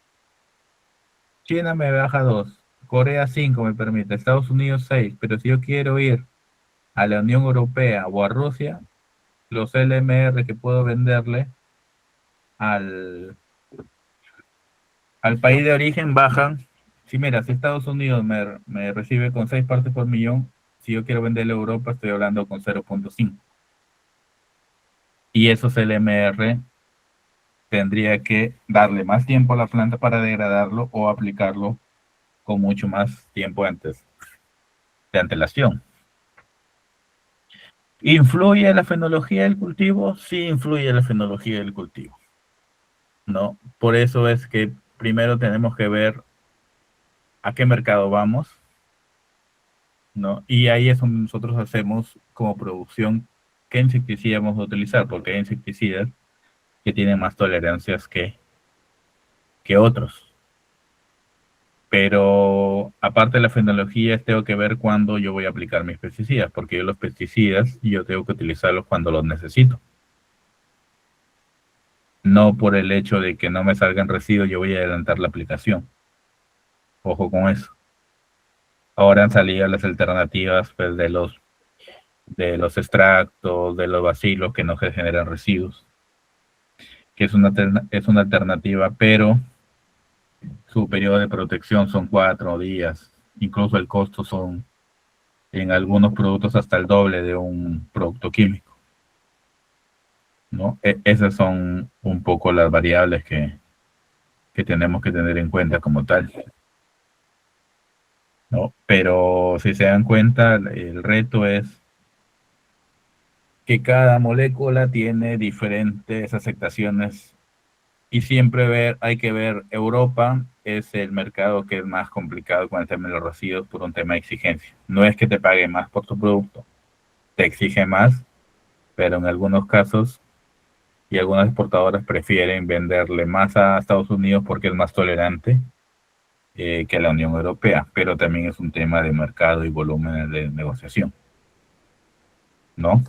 China me baja 2. Corea 5 me permite. Estados Unidos 6. Pero si yo quiero ir a la Unión Europea o a Rusia, los LMR que puedo venderle al país de origen bajan. Si mira, si Estados Unidos me recibe con 6 partes por millón, si yo quiero venderle a Europa, estoy hablando con 0,5. Y esos LMR tendría que darle más tiempo a la planta para degradarlo o aplicarlo con mucho más tiempo antes de antelación. ¿Influye la fenología del cultivo? Sí, influye la fenología del cultivo, ¿no? Por eso es que primero tenemos que ver a qué mercado vamos, ¿no? Y ahí es donde nosotros hacemos como producción qué insecticida vamos a utilizar, porque hay insecticidas que tienen más tolerancias que otros. Pero aparte de la fenología, tengo que ver cuándo yo voy a aplicar mis pesticidas, porque los pesticidas yo tengo que utilizarlos cuando los necesito. No por el hecho de que no me salgan residuos, yo voy a adelantar la aplicación. Ojo con eso. Ahora han salido las alternativas pues, de los extractos, de los bacilos que no generan residuos, que es una alternativa, pero su periodo de protección son 4 días. Incluso el costo son en algunos productos hasta el doble de un producto químico, ¿no? Esas son un poco las variables que tenemos que tener en cuenta como tal, ¿no? Pero si se dan cuenta, el reto es que cada molécula tiene diferentes aceptaciones y siempre hay que ver, Europa es el mercado que es más complicado con el tema de los residuos por un tema de exigencia. No es que te pague más por tu producto, te exige más, pero en algunos casos y algunas exportadoras prefieren venderle más a Estados Unidos porque es más tolerante que a la Unión Europea, pero también es un tema de mercado y volumen de negociación, ¿no?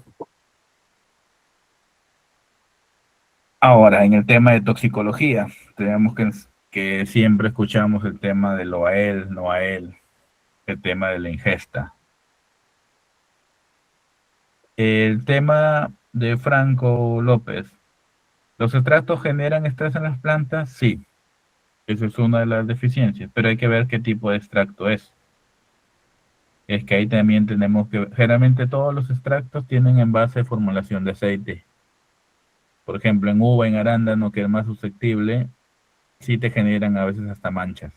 Ahora, en el tema de toxicología, tenemos que siempre escuchamos el tema del OAEL, NOAEL, el tema de la ingesta. El tema de Franco López, ¿los extractos generan estrés en las plantas? Sí, esa es una de las deficiencias, pero hay que ver qué tipo de extracto es. Es que ahí también tenemos que, generalmente todos los extractos tienen en base formulación de aceite. Por ejemplo, en uva, en arándano, que es más susceptible, sí te generan a veces hasta manchas.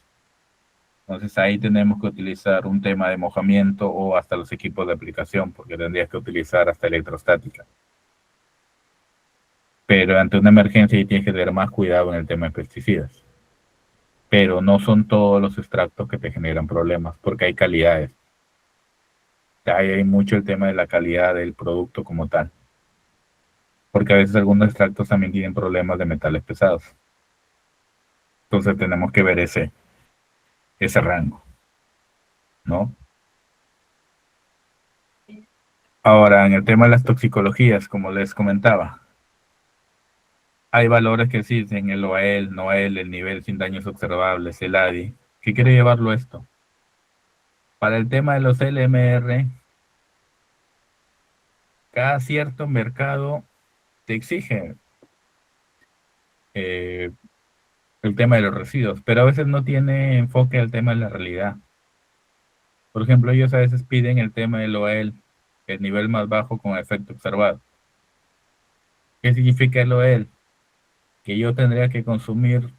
Entonces ahí tenemos que utilizar un tema de mojamiento o hasta los equipos de aplicación, porque tendrías que utilizar hasta electrostática. Pero ante una emergencia ahí tienes que tener más cuidado en el tema de pesticidas. Pero no son todos los extractos que te generan problemas, porque hay calidades. Ahí hay mucho el tema de la calidad del producto como tal. Porque a veces algunos extractos también tienen problemas de metales pesados. Entonces tenemos que ver ese rango, ¿no? Ahora, en el tema de las toxicologías, como les comentaba, hay valores que existen, el OAEL, NOAEL, el nivel sin daños observables, el ADI. ¿Qué quiere llevarlo esto? Para el tema de los LMR, cada cierto mercado te exige el tema de los residuos, pero a veces no tiene enfoque al tema de la realidad. Por ejemplo, ellos a veces piden el tema del OAEL, el nivel más bajo con efecto observado. ¿Qué significa el OAEL? que yo tendría que consumir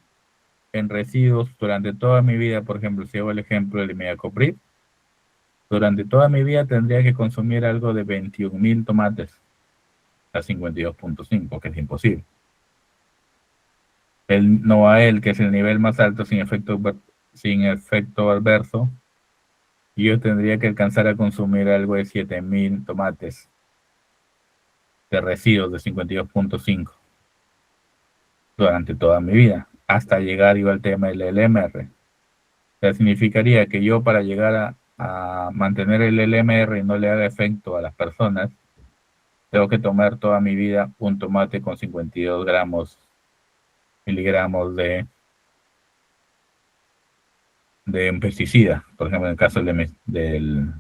en residuos durante toda mi vida. Por ejemplo, si hago el ejemplo del imidacloprid, durante toda mi vida tendría que consumir algo de 21.000 tomates a 52.5, que es imposible. El NOAEL, que es el nivel más alto sin efecto adverso, yo tendría que alcanzar a consumir algo de 7.000 tomates de residuos de 52.5 durante toda mi vida, hasta llegar yo al tema del LMR. O sea, significaría que yo, para llegar a mantener el LMR y no le haga efecto a las personas, tengo que tomar toda mi vida un tomate con 52 miligramos de un pesticida, por ejemplo, en el caso del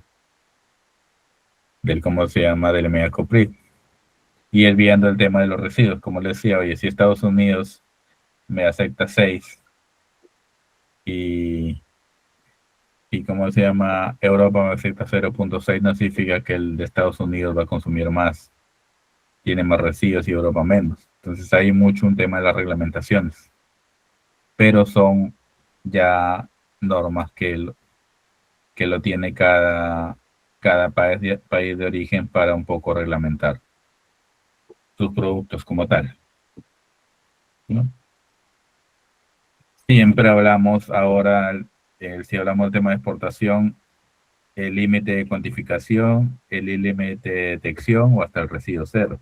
¿cómo se llama? Del imidacloprid. Y él viendo el tema de los residuos, como le decía, oye, si Estados Unidos me acepta 6 y ¿cómo se llama? Europa me acepta 0.6, no significa que el de Estados Unidos va a consumir más, tiene más residuos y Europa menos. Entonces hay mucho un tema de las reglamentaciones, pero son ya normas que lo tiene cada país de origen para un poco reglamentar sus productos como tal, ¿no? Siempre hablamos ahora, si hablamos del tema de exportación, el límite de cuantificación, el límite de detección o hasta el residuo cero.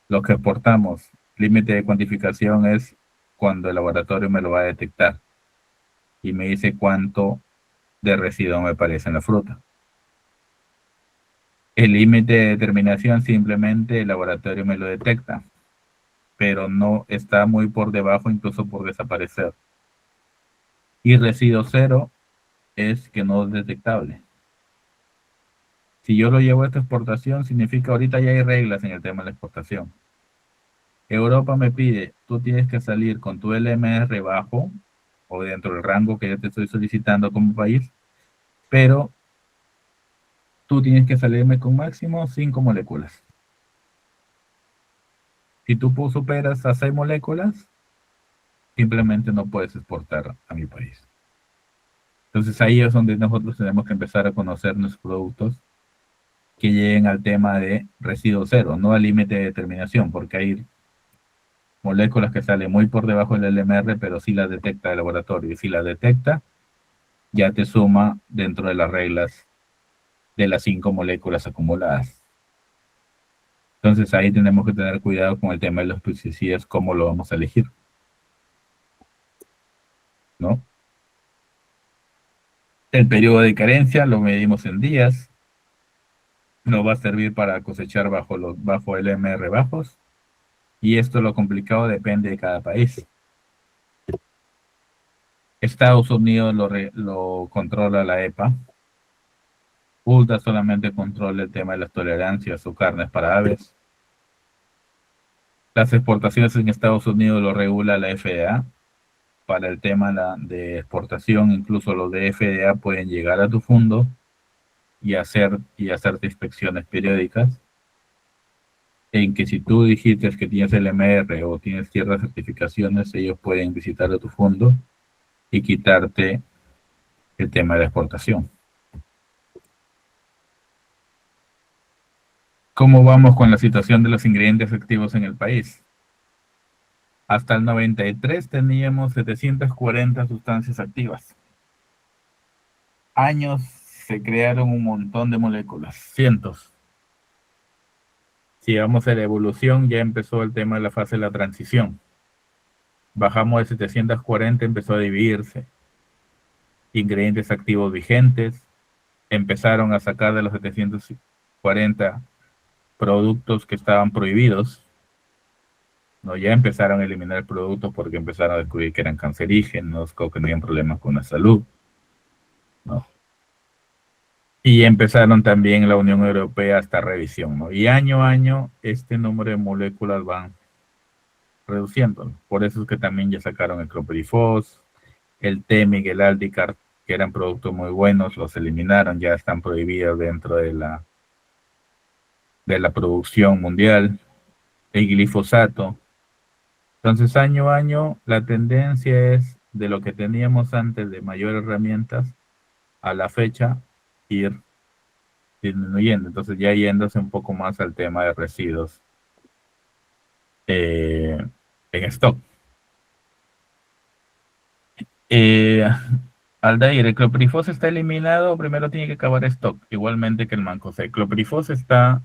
Lo que exportamos, límite de cuantificación, es cuando el laboratorio me lo va a detectar y me dice cuánto de residuo me parece en la fruta. El límite de determinación, simplemente el laboratorio me lo detecta, pero no está muy por debajo, incluso por desaparecer. Y residuo cero es que no es detectable. Si yo lo llevo a esta exportación, significa ahorita ya hay reglas en el tema de la exportación. Europa me pide, tú tienes que salir con tu LMR bajo o dentro del rango que yo te estoy solicitando como país, pero tú tienes que salirme con máximo 5 moléculas. Si tú superas a 6 moléculas, simplemente no puedes exportar a mi país. Entonces ahí es donde nosotros tenemos que empezar a conocer nuestros productos que lleguen al tema de residuo cero, no al límite de determinación, porque hay moléculas que salen muy por debajo del LMR, pero sí las detecta el laboratorio, y si las detecta, ya te suma dentro de las reglas de las 5 moléculas acumuladas. Entonces ahí tenemos que tener cuidado con el tema de los pesticidas, cómo lo vamos a elegir, ¿no? El periodo de carencia lo medimos en días, nos va a servir para cosechar bajo LMR bajos, y esto, lo complicado, depende de cada país. Estados Unidos lo controla la EPA. ULTA solamente controla el tema de las tolerancias o carnes para aves. Las exportaciones en Estados Unidos lo regula la FDA. Para el tema de exportación, incluso los de FDA pueden llegar a tu fondo y hacerte inspecciones periódicas, en que si tú dijiste que tienes el MR o tienes ciertas certificaciones, ellos pueden visitar a tu fondo y quitarte el tema de la exportación. ¿Cómo vamos con la situación de los ingredientes activos en el país? Hasta el 93 teníamos 740 sustancias activas. Años se crearon un montón de moléculas, cientos. Si vamos a la evolución, ya empezó el tema de la fase de la transición. Bajamos de 740, empezó a dividirse. Ingredientes activos vigentes, empezaron a sacar de los 740 productos que estaban prohibidos, ¿no? Ya empezaron a eliminar productos porque empezaron a descubrir que eran cancerígenos, que tenían problemas con la salud, ¿no? Y empezaron también la Unión Europea a esta revisión, ¿no? Y año a año este número de moléculas van reduciendo. Por eso es que también ya sacaron el clopirifos, el Temig, el Aldicart, que eran productos muy buenos, los eliminaron, ya están prohibidos dentro de la producción mundial. El glifosato, Entonces, año a año, la tendencia es de lo que teníamos antes de mayores herramientas a la fecha ir disminuyendo. Entonces, ya yéndose un poco más al tema de residuos eh, en stock. Eh, Aldair, ¿el clopirifos está eliminado? Primero tiene que acabar stock, igualmente que el mancozeb. El clopirifos está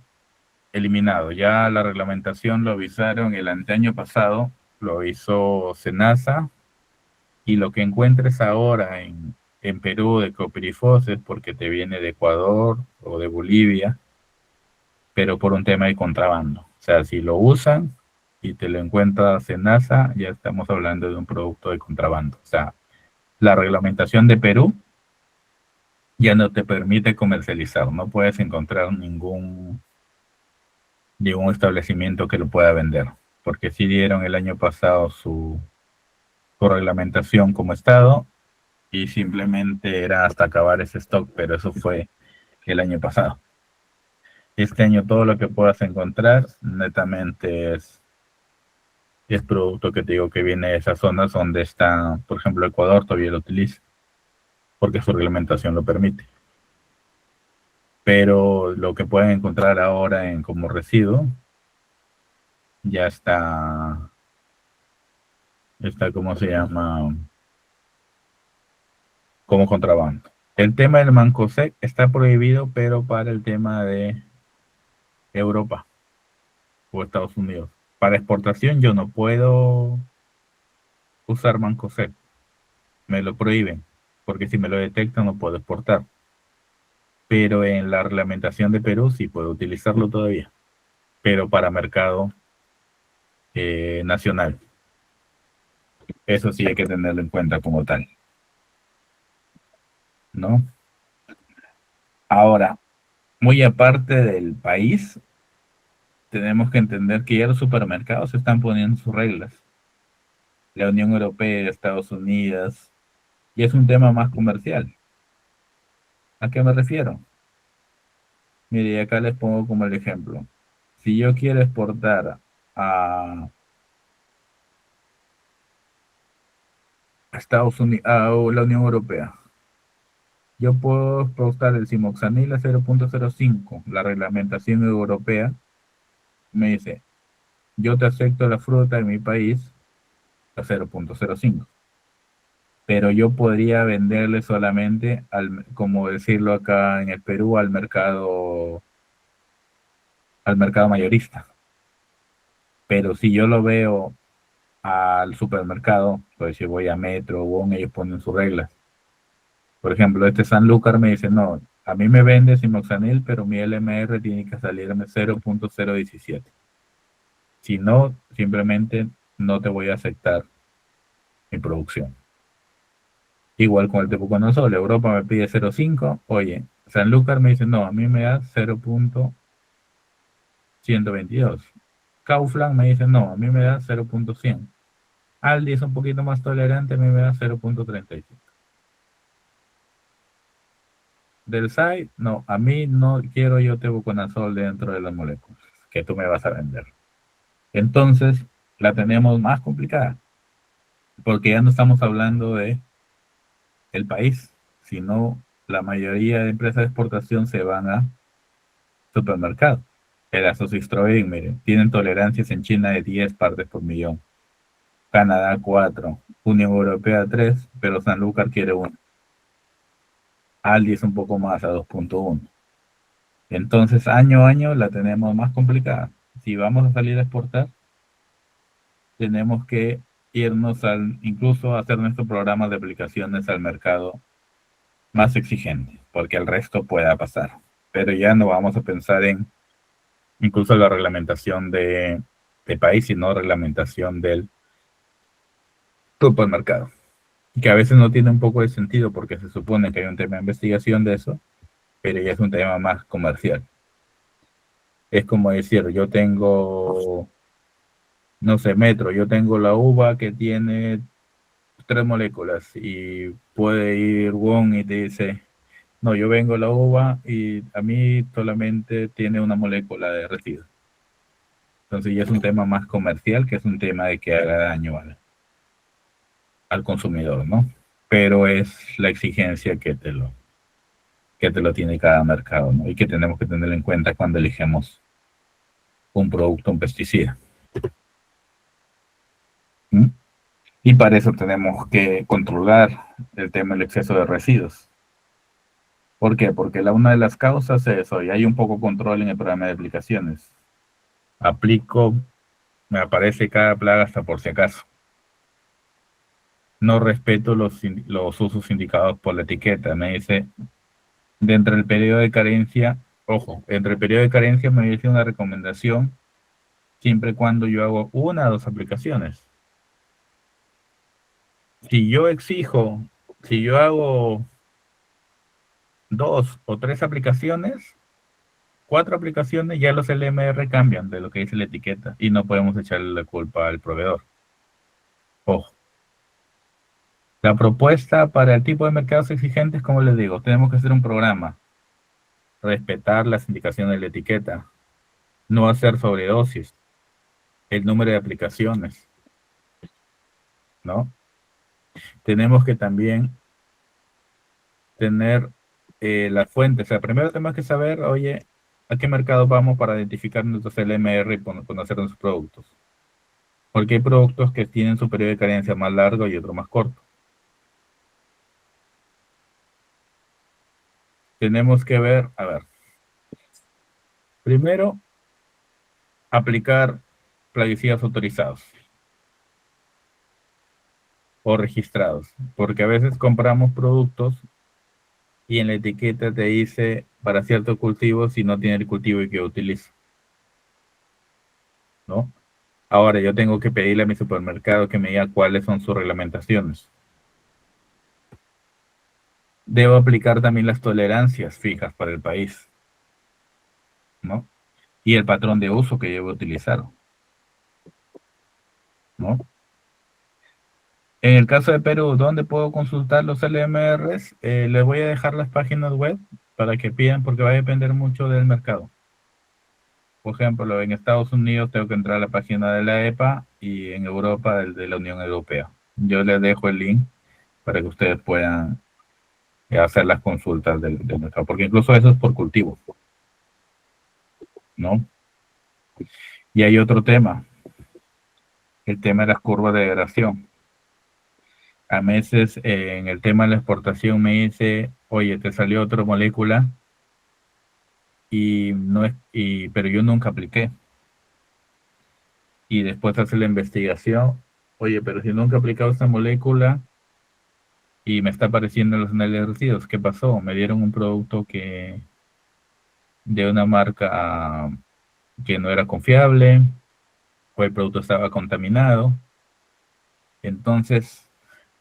eliminado. Ya la reglamentación lo avisaron el anteaño pasado, lo avisó SENASA, y lo que encuentres ahora en Perú de clopirifos es porque te viene de Ecuador o de Bolivia, pero por un tema de contrabando. O sea, si lo usan y te lo encuentra SENASA, ya estamos hablando de un producto de contrabando. O sea, la reglamentación de Perú ya no te permite comercializar, no puedes encontrar ningún establecimiento que lo pueda vender, porque sí dieron el año pasado su reglamentación como Estado y simplemente era hasta acabar ese stock, pero eso fue el año pasado. Este año todo lo que puedas encontrar netamente es producto que te digo que viene de esas zonas donde está, por ejemplo, Ecuador todavía lo utiliza, porque su reglamentación lo permite. Pero lo que pueden encontrar ahora en como residuo ya está, ¿cómo se llama? Como contrabando. El tema del mancozeb está prohibido, pero para el tema de Europa o Estados Unidos. Para exportación yo no puedo usar mancozeb, me lo prohíben, porque si me lo detectan no puedo exportar. Pero en la reglamentación de Perú sí puedo utilizarlo todavía, pero para mercado nacional. Eso sí hay que tenerlo en cuenta como tal, ¿no? Ahora, muy aparte del país, tenemos que entender que ya los supermercados están poniendo sus reglas. La Unión Europea, Estados Unidos, y es un tema más comercial. ¿A qué me refiero? Mire, acá les pongo como el ejemplo. Si yo quiero exportar a Estados Unidos, a la Unión Europea, yo puedo exportar el simoxanil a 0.05. La reglamentación europea me dice, yo te acepto la fruta en mi país a 0.05. Pero yo podría venderle solamente, como decirlo acá en el Perú, al mercado mayorista. Pero si yo lo veo al supermercado, pues si voy a Metro o Bon, ellos ponen sus reglas. Por ejemplo, este Sanlúcar me dice, no, a mí me vende Simoxanil, pero mi LMR tiene que salirme 0.017. Si no, simplemente no te voy a aceptar mi producción. Igual con el tebuconazol, Europa me pide 0.5, oye, Sanlúcar me dice, no, a mí me da 0.122. Kaufland me dice, no, a mí me da 0.100. Aldi es un poquito más tolerante, a mí me da 0.35. Del SAI, no, a mí no quiero yo tebuconazol dentro de las moléculas que tú me vas a vender. Entonces, la tenemos más complicada, porque ya no estamos hablando de el país, sino la mayoría de empresas de exportación se van a supermercados. El Asosistroin, miren, tienen tolerancias en China de 10 partes por millón, Canadá 4, Unión Europea 3, pero Sanlúcar quiere 1. Aldi es un poco más a 2.1. Entonces, año a año la tenemos más complicada. Si vamos a salir a exportar, tenemos que irnos incluso a hacer nuestros programas de aplicaciones al mercado más exigente, porque el resto pueda pasar. Pero ya no vamos a pensar en incluso la reglamentación de país, sino reglamentación del supermercado. Que a veces no tiene un poco de sentido porque se supone que hay un tema de investigación de eso, pero ya es un tema más comercial. Es como decir, yo tengo, no sé, Metro, yo tengo la uva que tiene 3 moléculas y puede ir Wong y te dice, no, yo vengo la uva y a mí solamente tiene una molécula de residuo. Entonces ya es un tema más comercial que es un tema de que haga daño al consumidor, ¿no? Pero es la exigencia que te lo tiene cada mercado, ¿no? Y que tenemos que tener en cuenta cuando elegimos un producto, un pesticida. ¿Mm? Y para eso tenemos que controlar el tema del exceso de residuos. ¿Por qué? Porque una de las causas es hoy hay un poco control en el programa de aplicaciones. Aplico, me aparece cada plaga hasta por si acaso. No respeto los usos indicados por la etiqueta. Me dice, dentro del periodo de carencia, ojo, entre el periodo de carencia me dice una recomendación siempre y cuando yo hago 1 o 2 aplicaciones. Si yo exijo, si yo hago 2 o 3 aplicaciones, 4 aplicaciones, ya los LMR cambian de lo que dice la etiqueta y no podemos echarle la culpa al proveedor. Ojo. La propuesta para el tipo de mercados exigentes, como les digo, tenemos que hacer un programa, respetar las indicaciones de la etiqueta, no hacer sobredosis, el número de aplicaciones, ¿no? Tenemos que también tener las fuentes. O sea, primero tenemos que saber, oye, a qué mercado vamos para identificar nuestros LMR y conocer nuestros productos. Porque hay productos que tienen su periodo de carencia más largo y otro más corto. Tenemos que ver, a ver, primero, aplicar plaguicidas autorizados o registrados, porque a veces compramos productos y en la etiqueta te dice para cierto cultivo si no tiene el cultivo y que utiliza, ¿no? Ahora yo tengo que pedirle a mi supermercado que me diga cuáles son sus reglamentaciones. Debo aplicar también las tolerancias fijas para el país, ¿no? Y el patrón de uso que debo utilizar, ¿no? En el caso de Perú, ¿dónde puedo consultar los LMRs? Les voy a dejar las páginas web para que pidan, porque va a depender mucho del mercado. Por ejemplo, en Estados Unidos tengo que entrar a la página de la EPA y en Europa de la Unión Europea. Yo les dejo el link para que ustedes puedan hacer las consultas del mercado, porque incluso eso es por cultivo, ¿no? Y hay otro tema, el tema de las curvas de degradación. A veces en el tema de la exportación me dice, oye, te salió otra molécula pero yo nunca apliqué. Y después hace la investigación, oye, pero si nunca he aplicado esta molécula y me está apareciendo en los análisis de residuos, ¿qué pasó? Me dieron un producto de una marca que no era confiable, o el producto estaba contaminado. Entonces,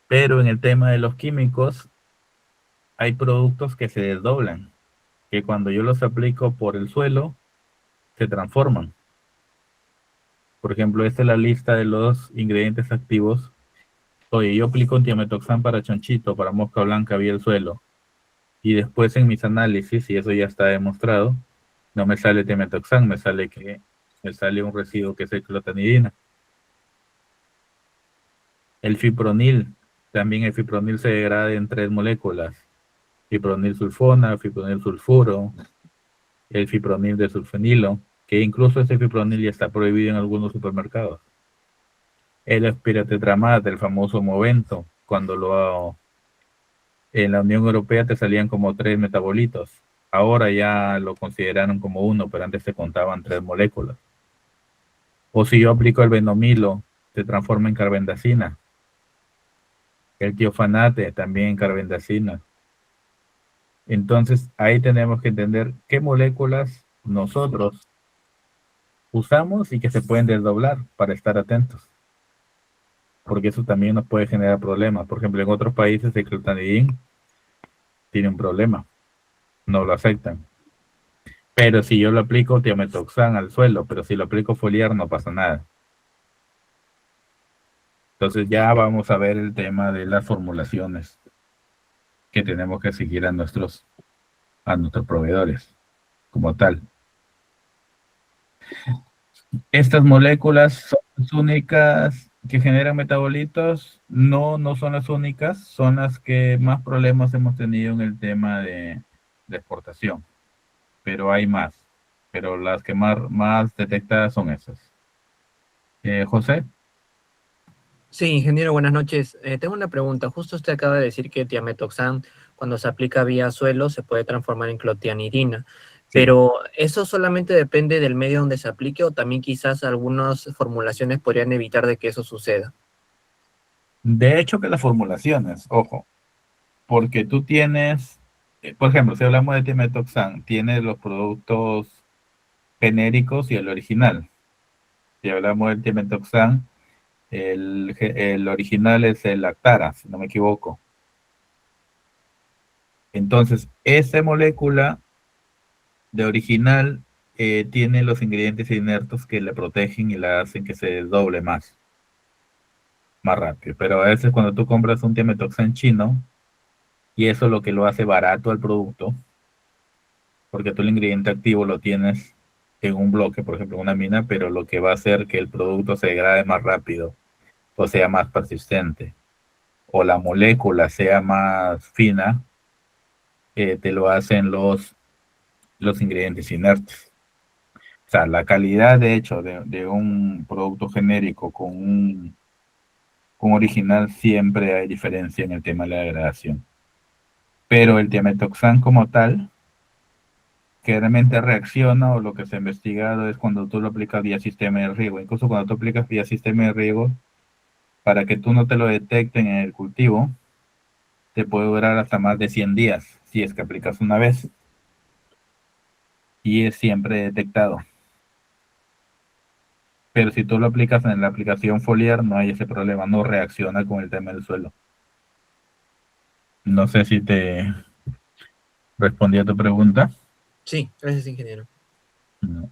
pero en el tema de los químicos, hay productos que se desdoblan, que cuando yo los aplico por el suelo, se transforman. Por ejemplo, esta es la lista de los ingredientes activos. Oye, yo aplico un tiametoxam para chanchito, para mosca blanca, vía el suelo. Y después en mis análisis, y eso ya está demostrado, no me sale tiametoxam, me sale un residuo que es el clotanidina. El fipronil, también el fipronil se degrada en 3 moléculas. Fipronil sulfona, fipronil sulfuro, el fipronil de sulfonilo, que incluso ese fipronil ya está prohibido en algunos supermercados. El espiratetramat, el famoso Movento, cuando en la Unión Europea te salían como 3 metabolitos. Ahora ya lo consideraron como 1, pero antes se contaban 3 moléculas. O si yo aplico el benomilo, se transforma en carbendazina. El tiofanate también en carbendazina. Entonces ahí tenemos que entender qué moléculas nosotros usamos y que se pueden desdoblar para estar atentos. Porque eso también nos puede generar problemas. Por ejemplo, en otros países el clotanidin tiene un problema. No lo aceptan. Pero si yo lo aplico tiametoxam al suelo, pero si lo aplico foliar no pasa nada. Entonces ya vamos a ver el tema de las formulaciones que tenemos que seguir a nuestros proveedores como tal. Estas moléculas son las únicas que generan metabolitos. No, no son las únicas, son las que más problemas hemos tenido en el tema de exportación, pero hay más. Pero las que más detectadas son esas. José. Sí, ingeniero, buenas noches. Tengo una pregunta. Justo usted acaba de decir que tiametoxam, cuando se aplica vía suelo, se puede transformar en clotianidina. Sí. Pero ¿eso solamente depende del medio donde se aplique o también quizás algunas formulaciones podrían evitar de que eso suceda? De hecho que las formulaciones, ojo, porque tú tienes, por ejemplo, si hablamos de tiametoxam, tienes los productos genéricos y el original. Si hablamos del tiametoxam, el original es el Actara, si no me equivoco. Entonces, esa molécula de original tiene los ingredientes inertos que le protegen y la hacen que se desdoble más rápido. Pero a veces cuando tú compras un tiametoxam chino, y eso es lo que lo hace barato al producto, porque tú el ingrediente activo lo tienes en un bloque, por ejemplo, en una mina, pero lo que va a hacer que el producto se degrade más rápido o sea más persistente, o la molécula sea más fina, te lo hacen los ingredientes inertes. O sea, la calidad de hecho de un producto genérico con original siempre hay diferencia en el tema de la degradación. Pero el tiametoxam como tal, que realmente reacciona, o lo que se ha investigado es cuando tú lo aplicas vía sistema de riego. Incluso cuando tú aplicas vía sistema de riego, para que tú no te lo detecten en el cultivo, te puede durar hasta más de 100 días si es que aplicas una vez. Y es siempre detectado. Pero si tú lo aplicas en la aplicación foliar, no hay ese problema, no reacciona con el tema del suelo. No sé si te respondí a tu pregunta. Sí, gracias, ingeniero. No.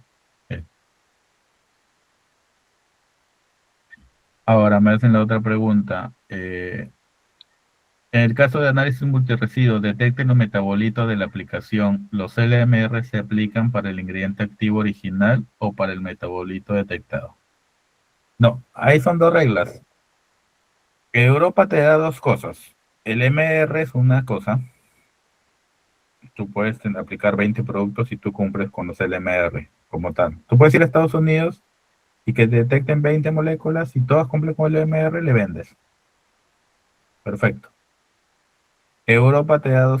Ahora me hacen la otra pregunta. En el caso de análisis multiresiduos, detecten los metabolitos de la aplicación. ¿Los LMR se aplican para el ingrediente activo original o para el metabolito detectado? No, ahí son dos reglas. Europa te da dos cosas. El MR es una cosa. Tú puedes aplicar 20 productos y tú cumples con los LMR como tal. Tú puedes ir a Estados Unidos y que detecten 20 moléculas y todas cumplen con el LMR, le vendes. Perfecto. Europa te da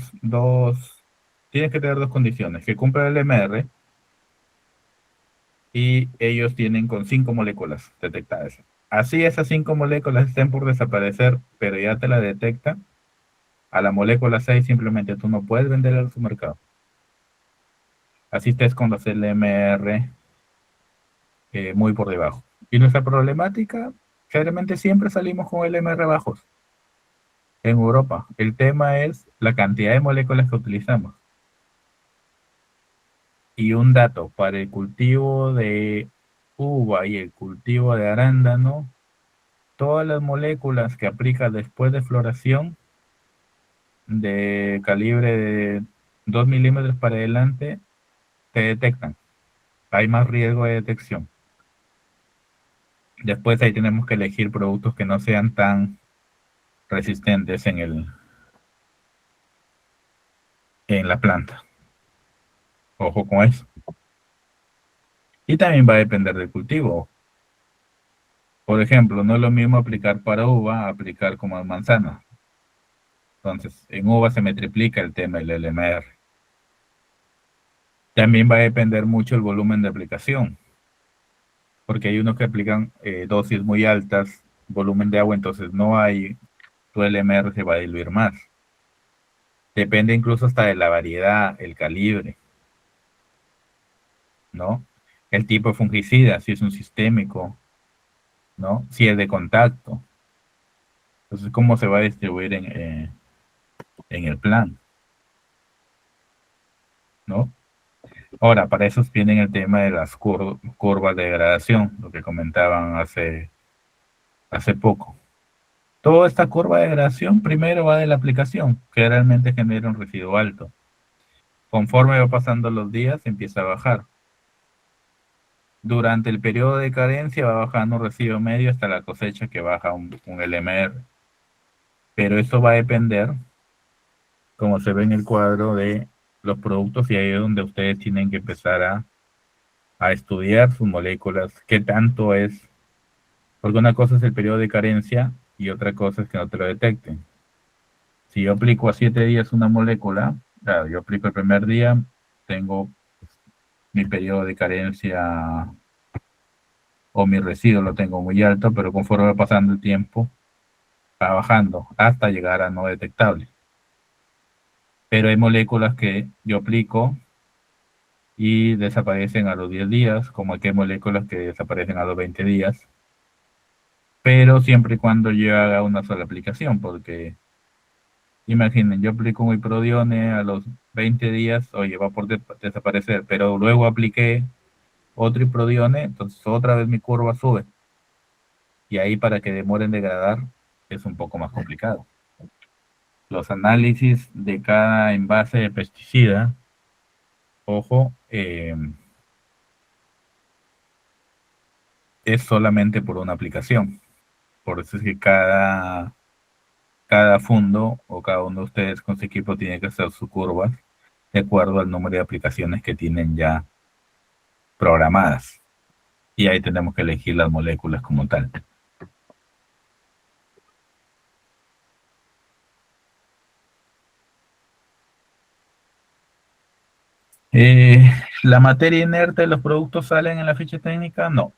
tienes que tener dos condiciones, que cumpla el LMR y ellos tienen con 5 moléculas detectadas. Así esas 5 moléculas estén por desaparecer, pero ya te la detectan, a la molécula 6 simplemente tú no puedes venderla al supermercado. Así estés con los LMR muy por debajo. Y nuestra problemática, generalmente siempre salimos con LMR bajos en Europa. El tema es la cantidad de moléculas que utilizamos. Y un dato, para el cultivo de uva y el cultivo de arándano, todas las moléculas que aplicas después de floración de calibre de 2 milímetros para adelante te detectan. Hay más riesgo de detección. Después ahí tenemos que elegir productos que no sean tan resistentes en la planta. Ojo con eso. Y también va a depender del cultivo. Por ejemplo, no es lo mismo aplicar para uva a aplicar como manzana. Entonces, en uva se me triplica el tema del LMR. También va a depender mucho el volumen de aplicación. Porque hay unos que aplican dosis muy altas, volumen de agua, entonces no hay, tu LMR se va a diluir más. Depende incluso hasta de la variedad, el calibre, ¿no? El tipo de fungicida, si es un sistémico, ¿no? Si es de contacto. Entonces, ¿cómo se va a distribuir en el plan? ¿No? Ahora, para eso viene el tema de las curvas de degradación, lo que comentaban hace poco. Toda esta curva de degradación primero va de la aplicación, que realmente genera un residuo alto. Conforme va pasando los días, empieza a bajar. Durante el periodo de carencia va bajando un residuo medio hasta la cosecha que baja un LMR. Pero eso va a depender, como se ve en el cuadro, de los productos, y ahí es donde ustedes tienen que empezar a estudiar sus moléculas, qué tanto es, porque una cosa es el periodo de carencia y otra cosa es que no te lo detecten. Si yo aplico a 7 días una molécula, claro, yo aplico el primer día, tengo mi periodo de carencia o mi residuo lo tengo muy alto, pero conforme va pasando el tiempo, va bajando hasta llegar a no detectable. Pero hay moléculas que yo aplico y desaparecen a los 10 días, como aquí hay moléculas que desaparecen a los 20 días, pero siempre y cuando yo haga una sola aplicación, porque imaginen, yo aplico un iprodione a los 20 días, oye, va por desaparecer, pero luego apliqué otro iprodione, entonces otra vez mi curva sube. Y ahí para que demore en degradar es un poco más complicado. Los análisis de cada envase de pesticida, ojo, es solamente por una aplicación. Por eso es que cada fondo o cada uno de ustedes con su equipo tiene que hacer su curva de acuerdo al número de aplicaciones que tienen ya programadas. Y ahí tenemos que elegir las moléculas como tal. ¿La materia inerte de los productos salen en la ficha técnica? No.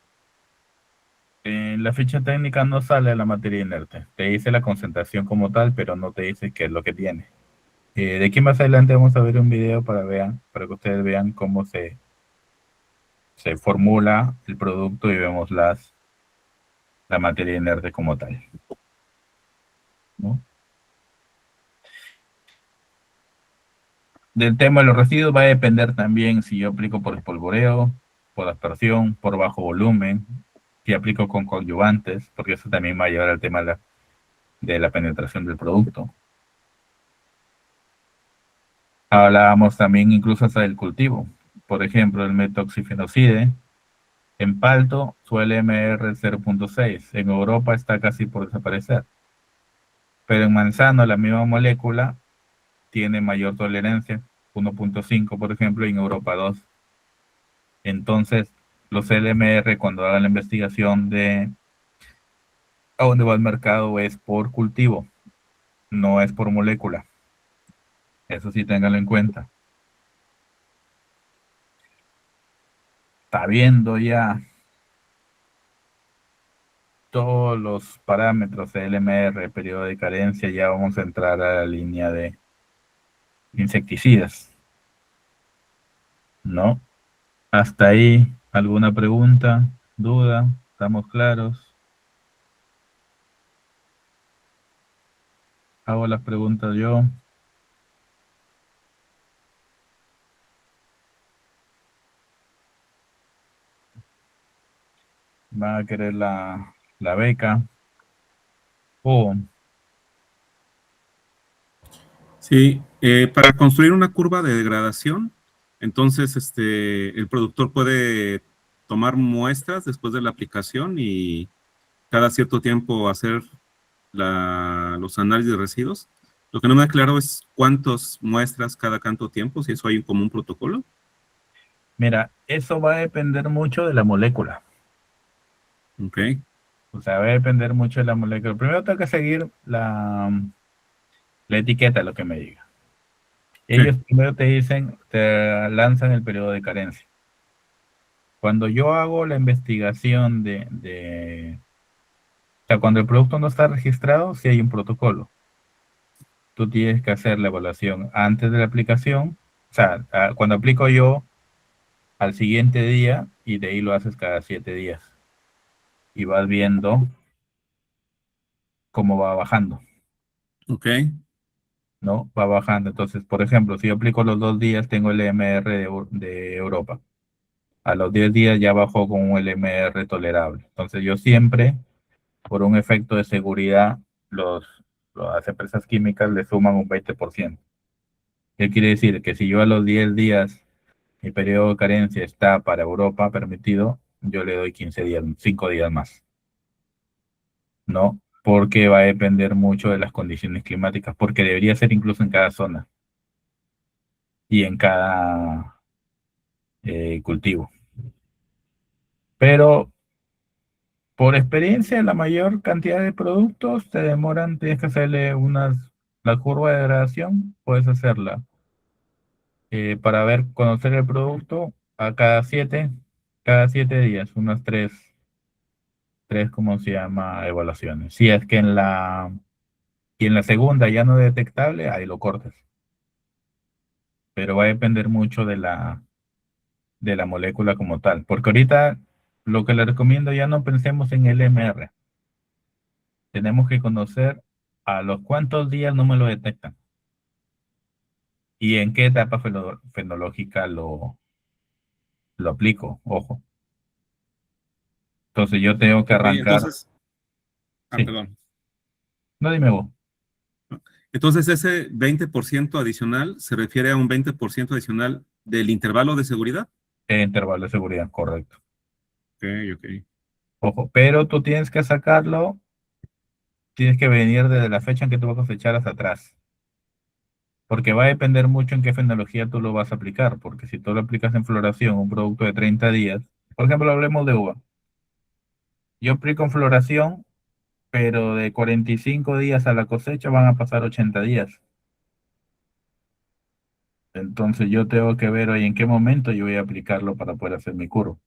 En la ficha técnica no sale la materia inerte. Te dice la concentración como tal, pero no te dice qué es lo que tiene. De aquí más adelante vamos a ver un video para que ustedes vean cómo se formula el producto y vemos la materia inerte como tal, ¿no? Del tema de los residuos va a depender también si yo aplico por espolvoreo, por aspersión, por bajo volumen, si aplico con coadyuvantes, porque eso también va a llevar al tema de la penetración del producto. Hablábamos también incluso hasta del cultivo. Por ejemplo, el metoxifenocide, en palto su LMR 0.6, en Europa está casi por desaparecer. Pero en manzano la misma molécula tiene mayor tolerancia, 1.5 por ejemplo, y en Europa 2. Entonces, los LMR cuando hagan la investigación de a dónde va el mercado es por cultivo, no es por molécula. Eso sí, ténganlo en cuenta. Está viendo ya todos los parámetros de LMR, periodo de carencia, ya vamos a entrar a la línea de insecticidas, ¿no? Hasta ahí, ¿alguna pregunta, duda? ¿Estamos claros? Hago las preguntas yo. ¿Van a querer la beca? Oh, Sí, para construir una curva de degradación, entonces el productor puede tomar muestras después de la aplicación y cada cierto tiempo hacer los análisis de residuos. Lo que no me ha claro es cuántas muestras cada cuánto tiempo, si eso hay como un protocolo. mira, eso va a depender mucho de la molécula. Ok. O sea, va a depender mucho de la molécula. Primero tengo que seguir la etiqueta, lo que me diga. Ellos primero te dicen, te lanzan el periodo de carencia. Cuando yo hago la investigación o sea, cuando el producto no está registrado, sí hay un protocolo. Tú tienes que hacer la evaluación antes de la aplicación. O sea, cuando aplico yo al siguiente día y de ahí lo haces cada 7 días. Y vas viendo cómo va bajando. Ok. ¿No? Va bajando. Entonces, por ejemplo, si yo aplico los 2 días, tengo el LMR de Europa. A los 10 días ya bajó con un LMR tolerable. Entonces, yo siempre, por un efecto de seguridad, las empresas químicas le suman un 20%. ¿Qué quiere decir? Que si yo a los 10 días mi periodo de carencia está para Europa permitido, yo le doy 15 días, 5 días más, ¿no? Porque va a depender mucho de las condiciones climáticas, porque debería ser incluso en cada zona y en cada cultivo. Pero por experiencia, la mayor cantidad de productos te demoran, tienes que hacerle la curva de degradación, puedes hacerla para ver, conocer el producto a cada siete días, unas ¿cómo se llama? Evaluaciones. Si es que y en la segunda ya no es detectable, ahí lo cortas. Pero va a depender mucho de la molécula como tal. Porque ahorita lo que le recomiendo, ya no pensemos en el MR. Tenemos que conocer a los cuántos días no me lo detectan y en qué etapa fenológica lo aplico, ojo. Entonces yo tengo que Ok, arrancar. entonces, Sí, perdón. no, dime vos. Entonces, ese 20% adicional se refiere a un 20% adicional del intervalo de seguridad. Intervalo de seguridad, correcto. Ok, ok. Ojo, pero tú tienes que sacarlo, tienes que venir desde la fecha en que tú vas a cosechar hasta atrás. Porque va a depender mucho en qué fenología tú lo vas a aplicar. Porque si tú lo aplicas en floración, un producto de 30 días, por ejemplo, hablemos de uva. Yo aplico en floración, pero de 45 días a la cosecha van a pasar 80 días. Entonces yo tengo que ver hoy en qué momento yo voy a aplicarlo para poder hacer mi curva. O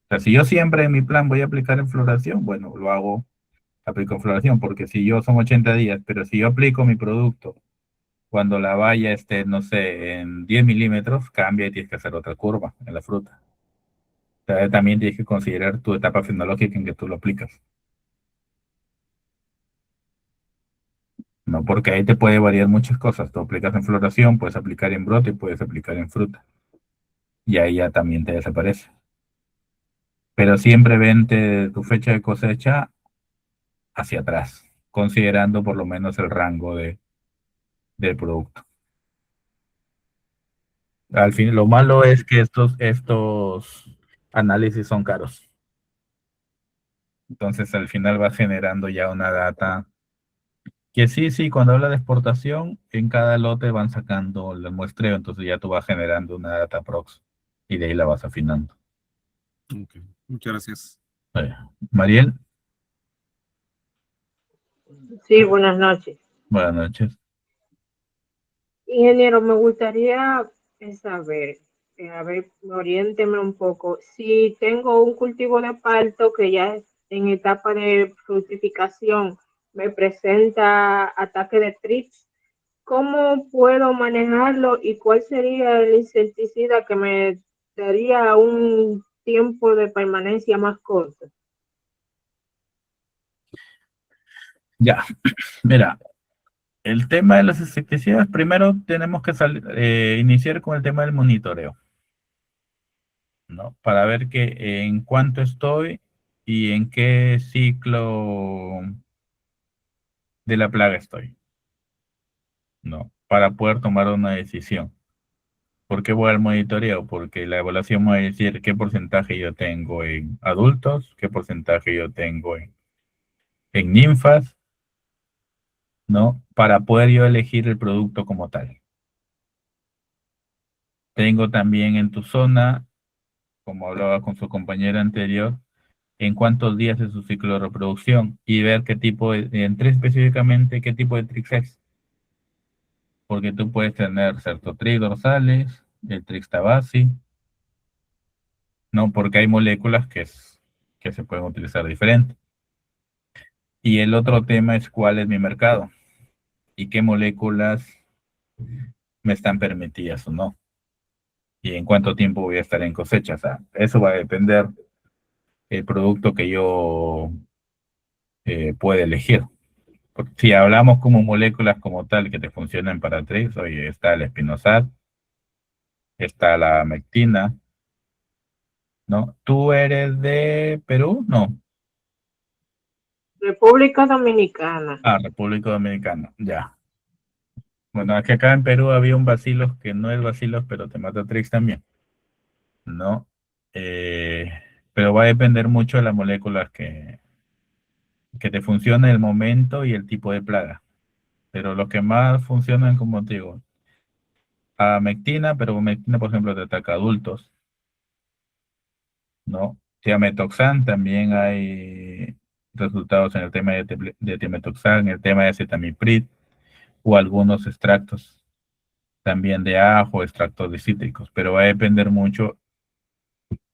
sea, si yo siempre en mi plan voy a aplicar en floración, bueno, aplico en floración, porque si yo son 80 días, pero si yo aplico mi producto cuando la valla esté, no sé, en 10 milímetros, cambia y tienes que hacer otra curva en la fruta. O sea, también tienes que considerar tu etapa fenológica en que tú lo aplicas. No, porque ahí te puede variar muchas cosas. Tú aplicas en floración, puedes aplicar en brote y puedes aplicar en fruta. Y ahí ya también te desaparece. Pero siempre vente tu fecha de cosecha hacia atrás, considerando por lo menos el rango del producto. Al fin, lo malo es que estos análisis son caros. Entonces, al final vas generando ya una data que sí, sí, cuando habla de exportación, en cada lote van sacando el muestreo, entonces ya tú vas generando una data prox y de ahí la vas afinando. Ok, muchas gracias. Mariel, Sí, buenas noches. buenas noches. Ingeniero, me gustaría saber, a ver, oriénteme un poco. Si tengo un cultivo de palto que ya es en etapa de fructificación, me presenta ataque de trips, ¿cómo puedo manejarlo y cuál sería el insecticida que me daría un tiempo de permanencia más corto? Ya, mira, el tema de los insecticidas, primero tenemos que iniciar con el tema del monitoreo, ¿no? Para ver en cuánto estoy y en qué ciclo de la plaga estoy, ¿no? Para poder tomar una decisión. ¿Por qué voy al monitoreo? Porque la evaluación me va a decir qué porcentaje yo tengo en adultos, qué porcentaje yo tengo en ninfas, ¿no? Para poder yo elegir el producto como tal. Tengo también en tu zona, como hablaba con su compañera anterior, en cuántos días es su ciclo de reproducción y ver qué tipo entre específicamente qué tipo de trix es. Porque tú puedes tener Certotrix dorsales, el Trix tabasi, ¿no? Porque hay moléculas que se pueden utilizar diferente. Y el otro tema es cuál es mi mercado y qué moléculas me están permitidas o no. Y en cuánto tiempo voy a estar en cosecha. O sea, eso va a depender el producto que yo pueda elegir. Porque si hablamos como moléculas como tal que te funcionan para Trix, oye, está el espinosad, está la mectina, ¿no? ¿Tú eres de Perú? No. República Dominicana. Ah, República Dominicana, ya. Bueno, es que acá en Perú había un bacillus que no es bacillus, pero te mata Trix también, ¿no? pero va a depender mucho de las moléculas que te funcione el momento y el tipo de plaga. Pero los que más funcionan, como te digo, amectina, pero amectina, por ejemplo, te ataca a adultos, ¿no? Tiametoxan, también hay resultados en el tema de tiametoxan, en el tema de acetamiprid, o algunos extractos también de ajo, extractos de cítricos, pero va a depender mucho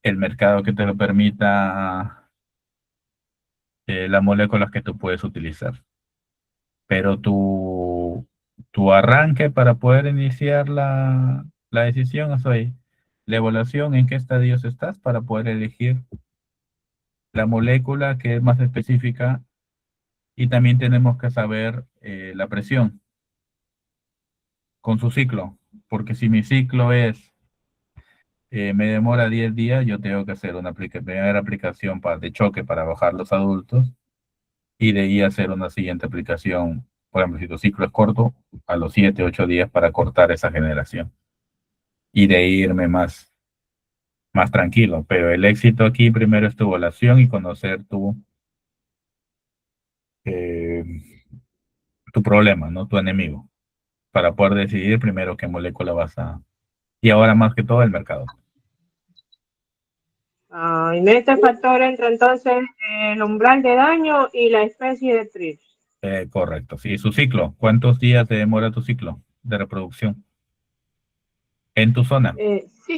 el mercado que te lo permita, las moléculas que tú puedes utilizar. Pero tu arranque para poder iniciar la decisión es hoy. La evaluación, en qué estadios estás para poder elegir la molécula que es más específica, y también tenemos que saber la presión con su ciclo, porque si mi ciclo es me demora 10 días, yo tengo que hacer una primera aplicación de choque para bajar los adultos, y de ahí hacer una siguiente aplicación. Por ejemplo, si tu ciclo es corto, a los 7, 8 días para cortar esa generación. Y de ahí irme más tranquilo. Pero el éxito aquí primero es tu evaluación y conocer eh, tu problema, ¿no? Tu enemigo. Para poder decidir primero qué molécula vas a... Y ahora más que todo el mercado. En este factor entra entonces el umbral de daño y la especie de TRIPS. Correcto. Sí, su ciclo. ¿Cuántos días te demora tu ciclo de reproducción en tu zona? Sí.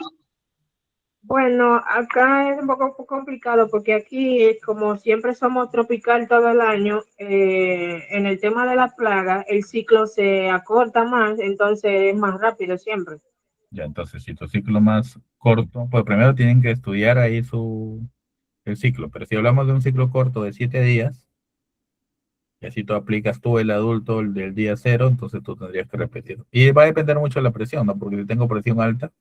Bueno, acá es un poco complicado porque aquí, como siempre somos tropical todo el año, en el tema de la plaga, el ciclo se acorta más, entonces es más rápido siempre. Ya, entonces, si tu ciclo más corto, pues primero tienen que estudiar ahí el ciclo. Pero si hablamos de un ciclo corto de 7 días, y así tú aplicas tú el adulto el del día 0, entonces tú tendrías que repetir. Y va a depender mucho de la presión, ¿no? Porque si tengo presión alta,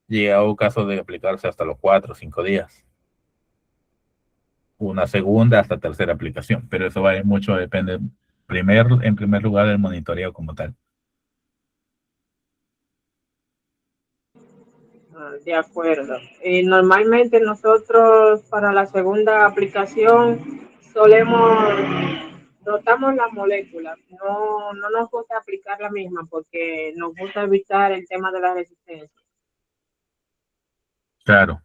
llega un caso de aplicarse hasta los 4 o 5 días. Una segunda hasta tercera aplicación. Pero eso va a ir mucho, depende en primer lugar del monitoreo como tal. De acuerdo. Normalmente nosotros para la segunda aplicación solemos rotamos la molécula. No nos gusta aplicar la misma porque nos gusta evitar el tema de la resistencia. Claro.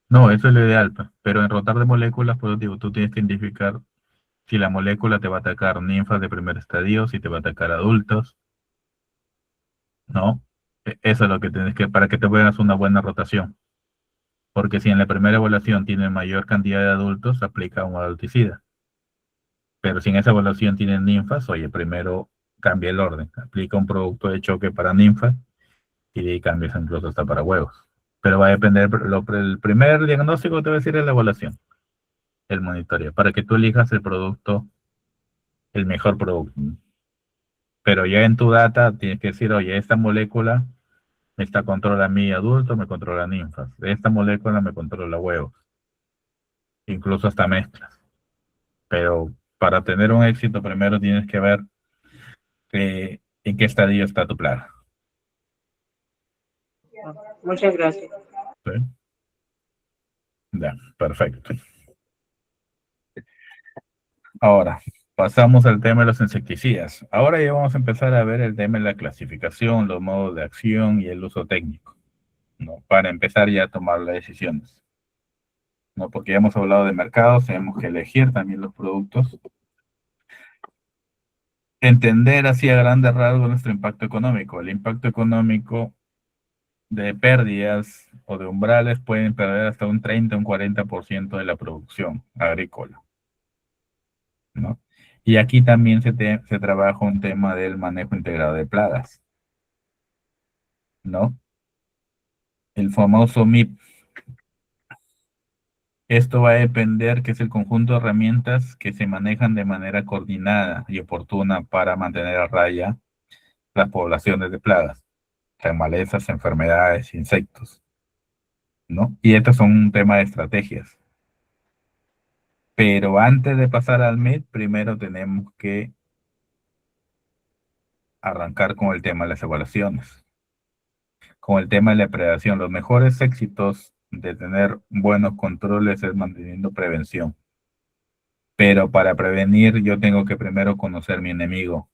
No, eso es lo ideal, pues. Pero en rotar de moléculas, pues digo, tú tienes que identificar si la molécula te va a atacar ninfas de primer estadio, si te va a atacar adultos, ¿no? Eso es lo que tienes que, para que te veas una buena rotación. Porque si en la primera evaluación tiene mayor cantidad de adultos, aplica un adulticida. Pero si en esa evaluación tienen ninfas, oye, primero cambia el orden. Aplica un producto de choque para ninfas y de ahí cambias incluso hasta para huevos. Pero va a depender, el primer diagnóstico te va a decir es la evaluación, el monitoreo, para que tú elijas el producto, el mejor producto. Pero ya en tu data tienes que decir, oye, esta molécula esta controla a mí adulto, me controla ninfas. Esta molécula me controla huevos. Incluso hasta mezclas. Pero para tener un éxito, primero tienes que ver en qué estadio está tu plaga. Muchas gracias. ¿Sí? Ya, perfecto. Ahora, pasamos al tema de los insecticidas. Ahora ya vamos a empezar a ver el tema de la clasificación, los modos de acción y el uso técnico, ¿no? Para empezar ya a tomar las decisiones, ¿no? Porque ya hemos hablado de mercados, tenemos que elegir también los productos. Entender así a grandes rasgos nuestro impacto económico. El impacto económico de pérdidas o de umbrales pueden perder hasta un 30 o un 40% de la producción agrícola, ¿no? Y aquí también se trabaja un tema del manejo integrado de plagas, ¿no? El famoso MIP. Esto va a depender que es el conjunto de herramientas que se manejan de manera coordinada y oportuna para mantener a raya las poblaciones de plagas, malezas, enfermedades, insectos, ¿no? Y estos son un tema de estrategias. Pero antes de pasar al MIP, primero tenemos que arrancar con el tema de las evaluaciones. Con el tema de la predación, los mejores éxitos de tener buenos controles es manteniendo prevención. Pero para prevenir yo tengo que primero conocer mi enemigo.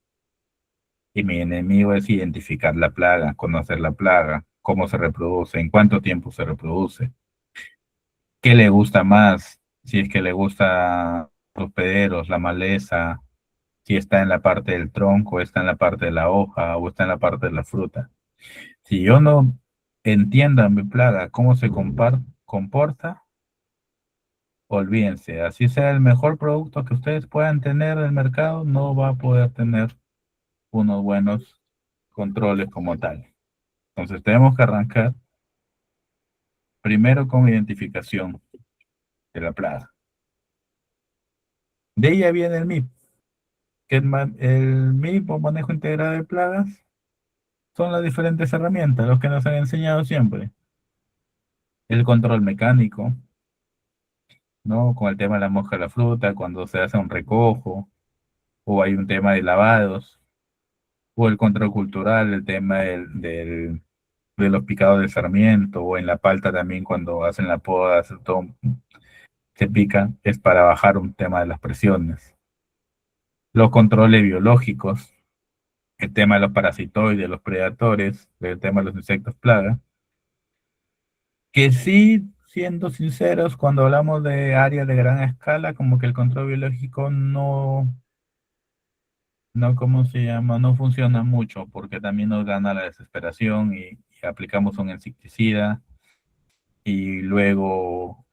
Y mi enemigo es identificar la plaga, conocer la plaga, cómo se reproduce, en cuánto tiempo se reproduce, qué le gusta más, si es que le gusta los pederos, la maleza, si está en la parte del tronco, está en la parte de la hoja o está en la parte de la fruta. Si yo no entiendo mi plaga, cómo se comporta, olvídense, así sea el mejor producto que ustedes puedan tener en el mercado, no va a poder tener unos buenos controles como tal. Entonces tenemos que arrancar primero con identificación de la plaga. De ella viene el MIP, que el MIP o manejo integrado de plagas son las diferentes herramientas, los que nos han enseñado siempre. El control mecánico, ¿no? Con el tema de la mosca de la fruta, cuando se hace un recojo, o hay un tema de lavados, o el control cultural, el tema de los picados de sarmiento, o en la palta también cuando hacen la poda, se pica, es para bajar un tema de las presiones. Los controles biológicos, el tema de los parasitoides, los predadores, el tema de los insectos plaga, que sí, siendo sinceros, cuando hablamos de áreas de gran escala, como que el control biológico no, ¿cómo se llama? No funciona mucho, porque también nos gana la desesperación y aplicamos un insecticida y luego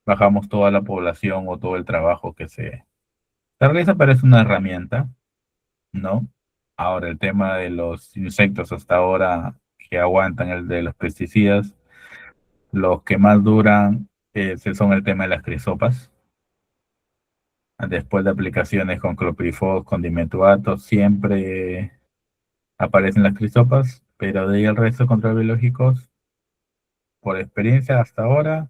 bajamos toda la población o todo el trabajo que se realiza, pero es una herramienta, ¿no? Ahora, el tema de los insectos hasta ahora que aguantan el de los pesticidas, los que más duran son el tema de las crisopas. Después de aplicaciones con clopirifos, con dimetuato, siempre aparecen las crisopas, pero de ahí el resto de control biológicos, por experiencia hasta ahora,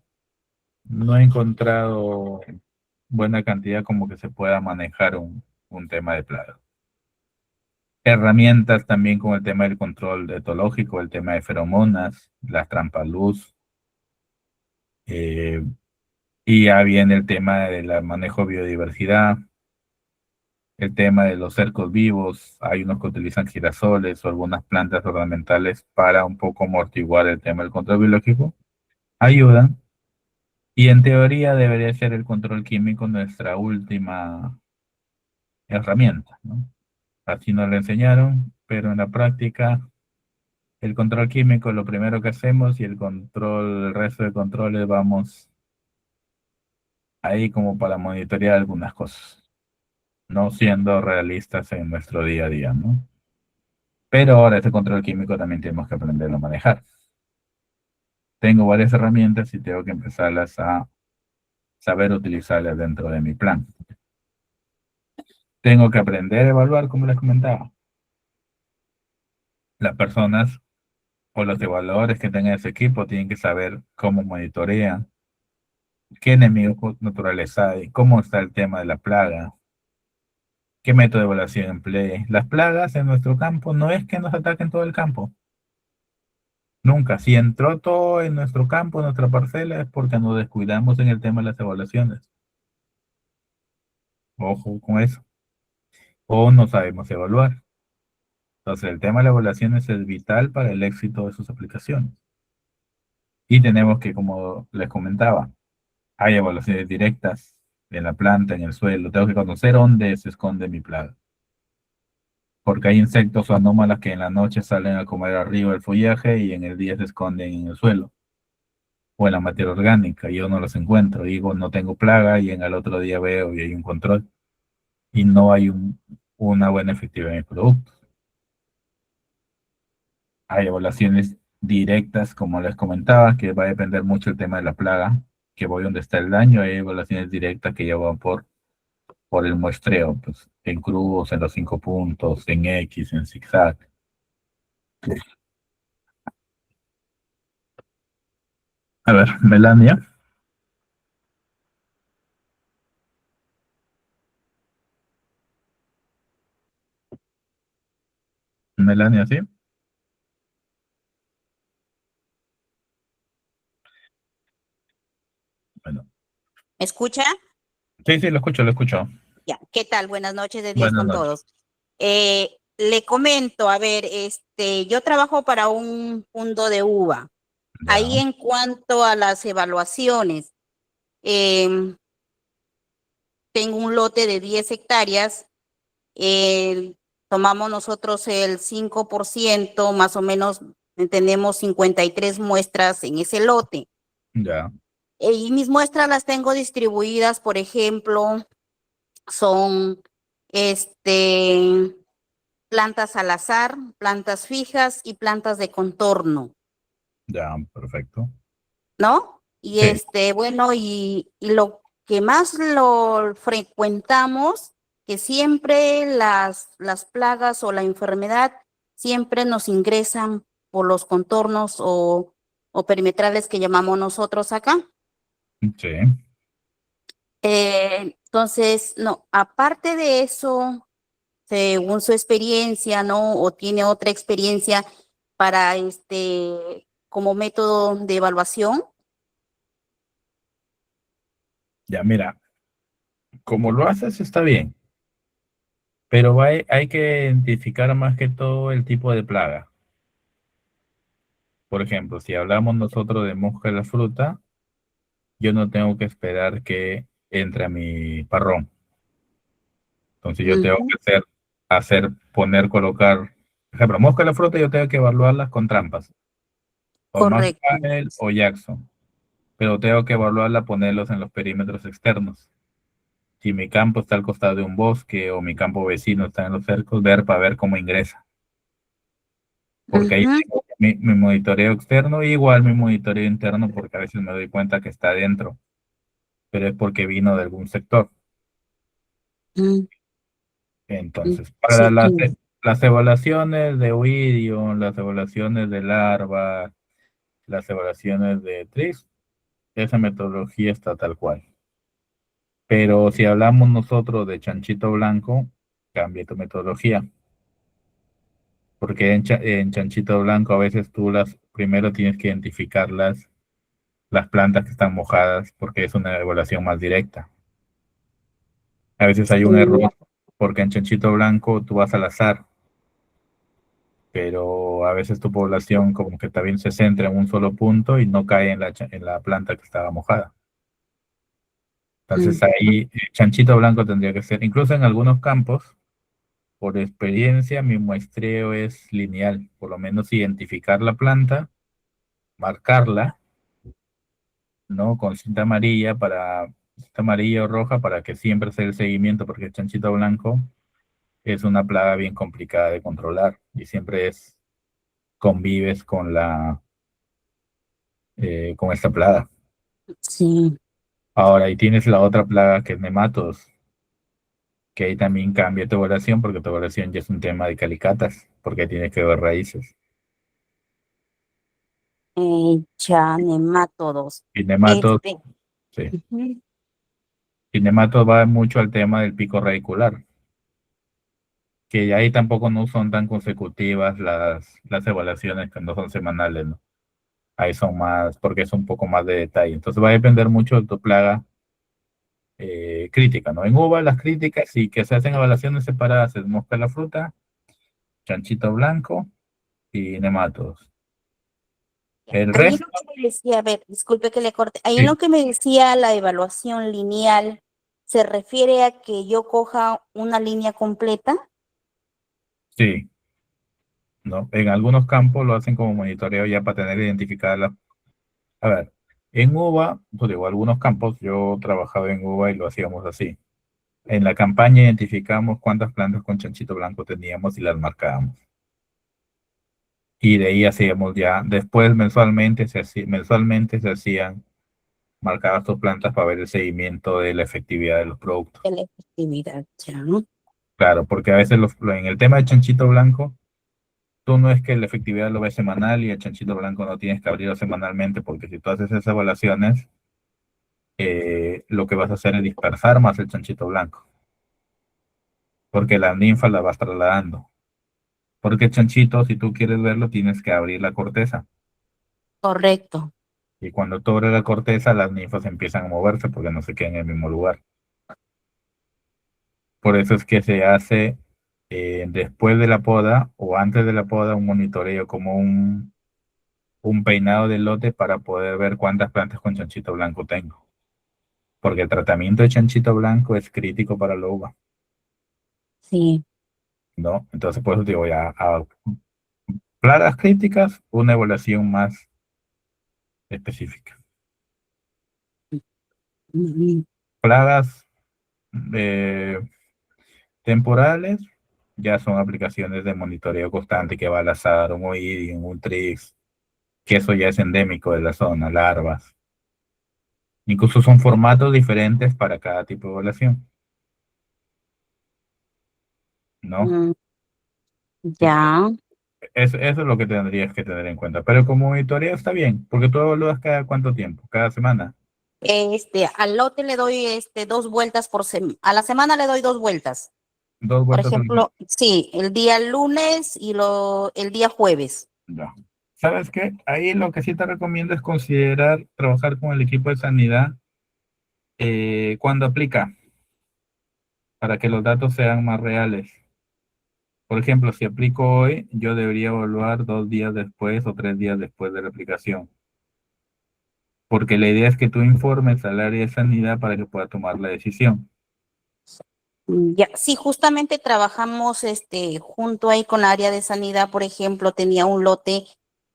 no he encontrado buena cantidad como que se pueda manejar un tema de plaga. Herramientas también con el tema del control etológico, el tema de feromonas, las trampas luz, y ya viene el tema del manejo de biodiversidad, el tema de los cercos vivos, hay unos que utilizan girasoles o algunas plantas ornamentales para un poco amortiguar el tema del control biológico, ayudan, y en teoría debería ser el control químico nuestra última herramienta, ¿no? Así nos lo enseñaron, pero en la práctica el control químico es lo primero que hacemos y el resto de controles vamos ahí como para monitorear algunas cosas, no siendo realistas en nuestro día a día, ¿no? Pero ahora este control químico también tenemos que aprenderlo a manejar. Tengo varias herramientas y tengo que empezarlas a saber utilizarlas dentro de mi plan. Tengo que aprender a evaluar, como les comentaba. Las personas o los evaluadores que tengan ese equipo tienen que saber cómo monitorean, qué enemigos naturales hay, cómo está el tema de la plaga, qué método de evaluación emplee. Las plagas en nuestro campo no es que nos ataquen todo el campo. Nunca. Si entró todo en nuestro campo, en nuestra parcela, es porque nos descuidamos en el tema de las evaluaciones. Ojo con eso. O no sabemos evaluar. Entonces, el tema de las evaluaciones es vital para el éxito de sus aplicaciones. Y tenemos que, como les comentaba, hay evaluaciones directas en la planta, en el suelo. Tengo que conocer dónde se esconde mi plaga. Porque hay insectos o anómalas que en la noche salen a comer arriba el follaje y en el día se esconden en el suelo o en la materia orgánica. Y yo no los encuentro. Digo, no tengo plaga y en el otro día veo y hay un control. Y no hay una buena efectividad en mis productos. Hay evaluaciones directas, como les comentaba, que va a depender mucho el tema de la plaga, que voy donde está el daño. Hay evaluaciones directas que ya van por el muestreo, pues, en cruz, en los 5 puntos, en X, en zigzag. A ver, Melania. Melania, ¿sí? ¿Me escucha? Sí, sí, lo escucho, lo escucho. Ya. ¿Qué tal? Buenas noches de 10 Buenas con noches. todos. Le comento, a ver, yo trabajo para un fondo de uva. Ahí Ya, en cuanto a las evaluaciones, em, tengo un lote de 10 hectáreas. Tomamos nosotros el 5%, más o menos tenemos 53 muestras en ese lote. ya, Y mis muestras las tengo distribuidas, por ejemplo, son plantas al azar, plantas fijas y plantas de contorno, ya, perfecto. ¿no? Y Sí, bueno, y lo que más lo frecuentamos, que siempre las plagas o la enfermedad siempre nos ingresan por los contornos o perimetrales que llamamos nosotros acá. sí. Entonces, no, aparte de eso, según su experiencia, ¿no? O tiene otra experiencia para como método de evaluación. Ya, mira, como lo haces está bien, pero hay que identificar más que todo el tipo de plaga. Por ejemplo, si hablamos nosotros de mosca de la fruta, yo no tengo que esperar que entre a mi parrón. Entonces yo tengo Ujú, que colocar, por ejemplo, mosca de la fruta yo tengo que evaluarlas con trampas, o correcto. Maxwell o Jackson, pero tengo que evaluarla, ponerlos en los perímetros externos. Si mi campo está al costado de un bosque o mi campo vecino está en los cercos, ver para ver cómo ingresa, porque ahí Ujú, tengo mi monitoreo externo y igual mi monitoreo interno, porque a veces me doy cuenta que está adentro, pero es porque vino de algún sector. mm, Entonces, sí, para sí. las evaluaciones de oidio, las evaluaciones de larva, las evaluaciones de tris, esa metodología está tal cual. Pero si hablamos nosotros de chanchito blanco, cambia tu metodología. Porque en chanchito blanco a veces primero tienes que identificar las plantas que están mojadas porque es una evaluación más directa. A veces hay un Sí, error porque en chanchito blanco tú vas al azar, pero a veces tu población como que también se centra en un solo punto y no cae en la planta que estaba mojada. Entonces ujú, ahí chanchito blanco tendría que ser, incluso en algunos campos, por experiencia, mi muestreo es lineal, por lo menos identificar la planta, marcarla, ¿no? Con cinta amarilla o roja para que siempre sea el seguimiento, porque el chanchito blanco es una plaga bien complicada de controlar y siempre convives con esta plaga. sí. Ahora, y tienes la otra plaga que es nematodos, que ahí también cambia tu evaluación, porque tu evaluación ya es un tema de calicatas, porque tienes que ver raíces. Ya, nematodos. Y nematodos, Este, sí. ujú, Y nematodos va mucho al tema del pico radicular, que ahí tampoco no son tan consecutivas las evaluaciones que no son semanales, ¿no? Ahí son más, porque es un poco más de detalle. Entonces va a depender mucho de tu plaga crítica, ¿no? En uva las críticas sí que se hacen evaluaciones separadas, es mosca de la fruta, chanchito blanco y nematodos. ya. El Ahí en resto, lo que me decía, a ver, disculpe que le corte, ahí en sí, lo que me decía la evaluación lineal, ¿se refiere a que yo coja una línea completa? sí, ¿no? En algunos campos lo hacen como monitoreo ya para tener identificadas las. A ver, en uva, pues digo, algunos campos, yo trabajaba en uva y lo hacíamos así. En la campaña identificamos cuántas plantas con chanchito blanco teníamos y las marcábamos. Y de ahí hacíamos ya, después mensualmente se hacían marcadas tus plantas para ver el seguimiento de la efectividad de los productos. De la efectividad, ya, ¿no? Claro, porque a veces en el tema de chanchito blanco, tú no es que la efectividad lo ves semanal y el chanchito blanco no tienes que abrirlo semanalmente, porque si tú haces esas evaluaciones, lo que vas a hacer es dispersar más el chanchito blanco, porque la ninfa la vas trasladando. Porque el chanchito, si tú quieres verlo, tienes que abrir la corteza. Correcto. Y cuando tobre la corteza, las ninfas empiezan a moverse porque no se quedan en el mismo lugar. Por eso es que se hace después de la poda o antes de la poda un monitoreo como un peinado del lote para poder ver cuántas plantas con chanchito blanco tengo. Porque el tratamiento de chanchito blanco es crítico para la uva, Sí. ¿no? Entonces, por eso digo, ya a plagas críticas, una evaluación más específica. Plagas temporales ya son aplicaciones de monitoreo constante que va al azar, un oidium, un trix, que eso ya es endémico de la zona, larvas. Incluso son formatos diferentes para cada tipo de evaluación, ¿no? Mm, ya. Eso es lo que tendrías que tener en cuenta. Pero como monitoreo está bien, porque tú evalúas cada cuánto tiempo, cada semana. Al lote le doy 2 vueltas a la semana le doy 2 vueltas. Dos Por vueltas al mes. ejemplo, sí, el día lunes y el día jueves. Ya. ¿Sabes qué? Ahí lo que sí te recomiendo es considerar trabajar con el equipo de sanidad cuando aplica, para que los datos sean más reales. Por ejemplo, si aplico hoy, yo debería evaluar 2 días después o 3 días después de la aplicación. Porque la idea es que tú informes al área de sanidad para que pueda tomar la decisión. Ya, sí, justamente trabajamos junto ahí con la área de sanidad, por ejemplo, tenía un lote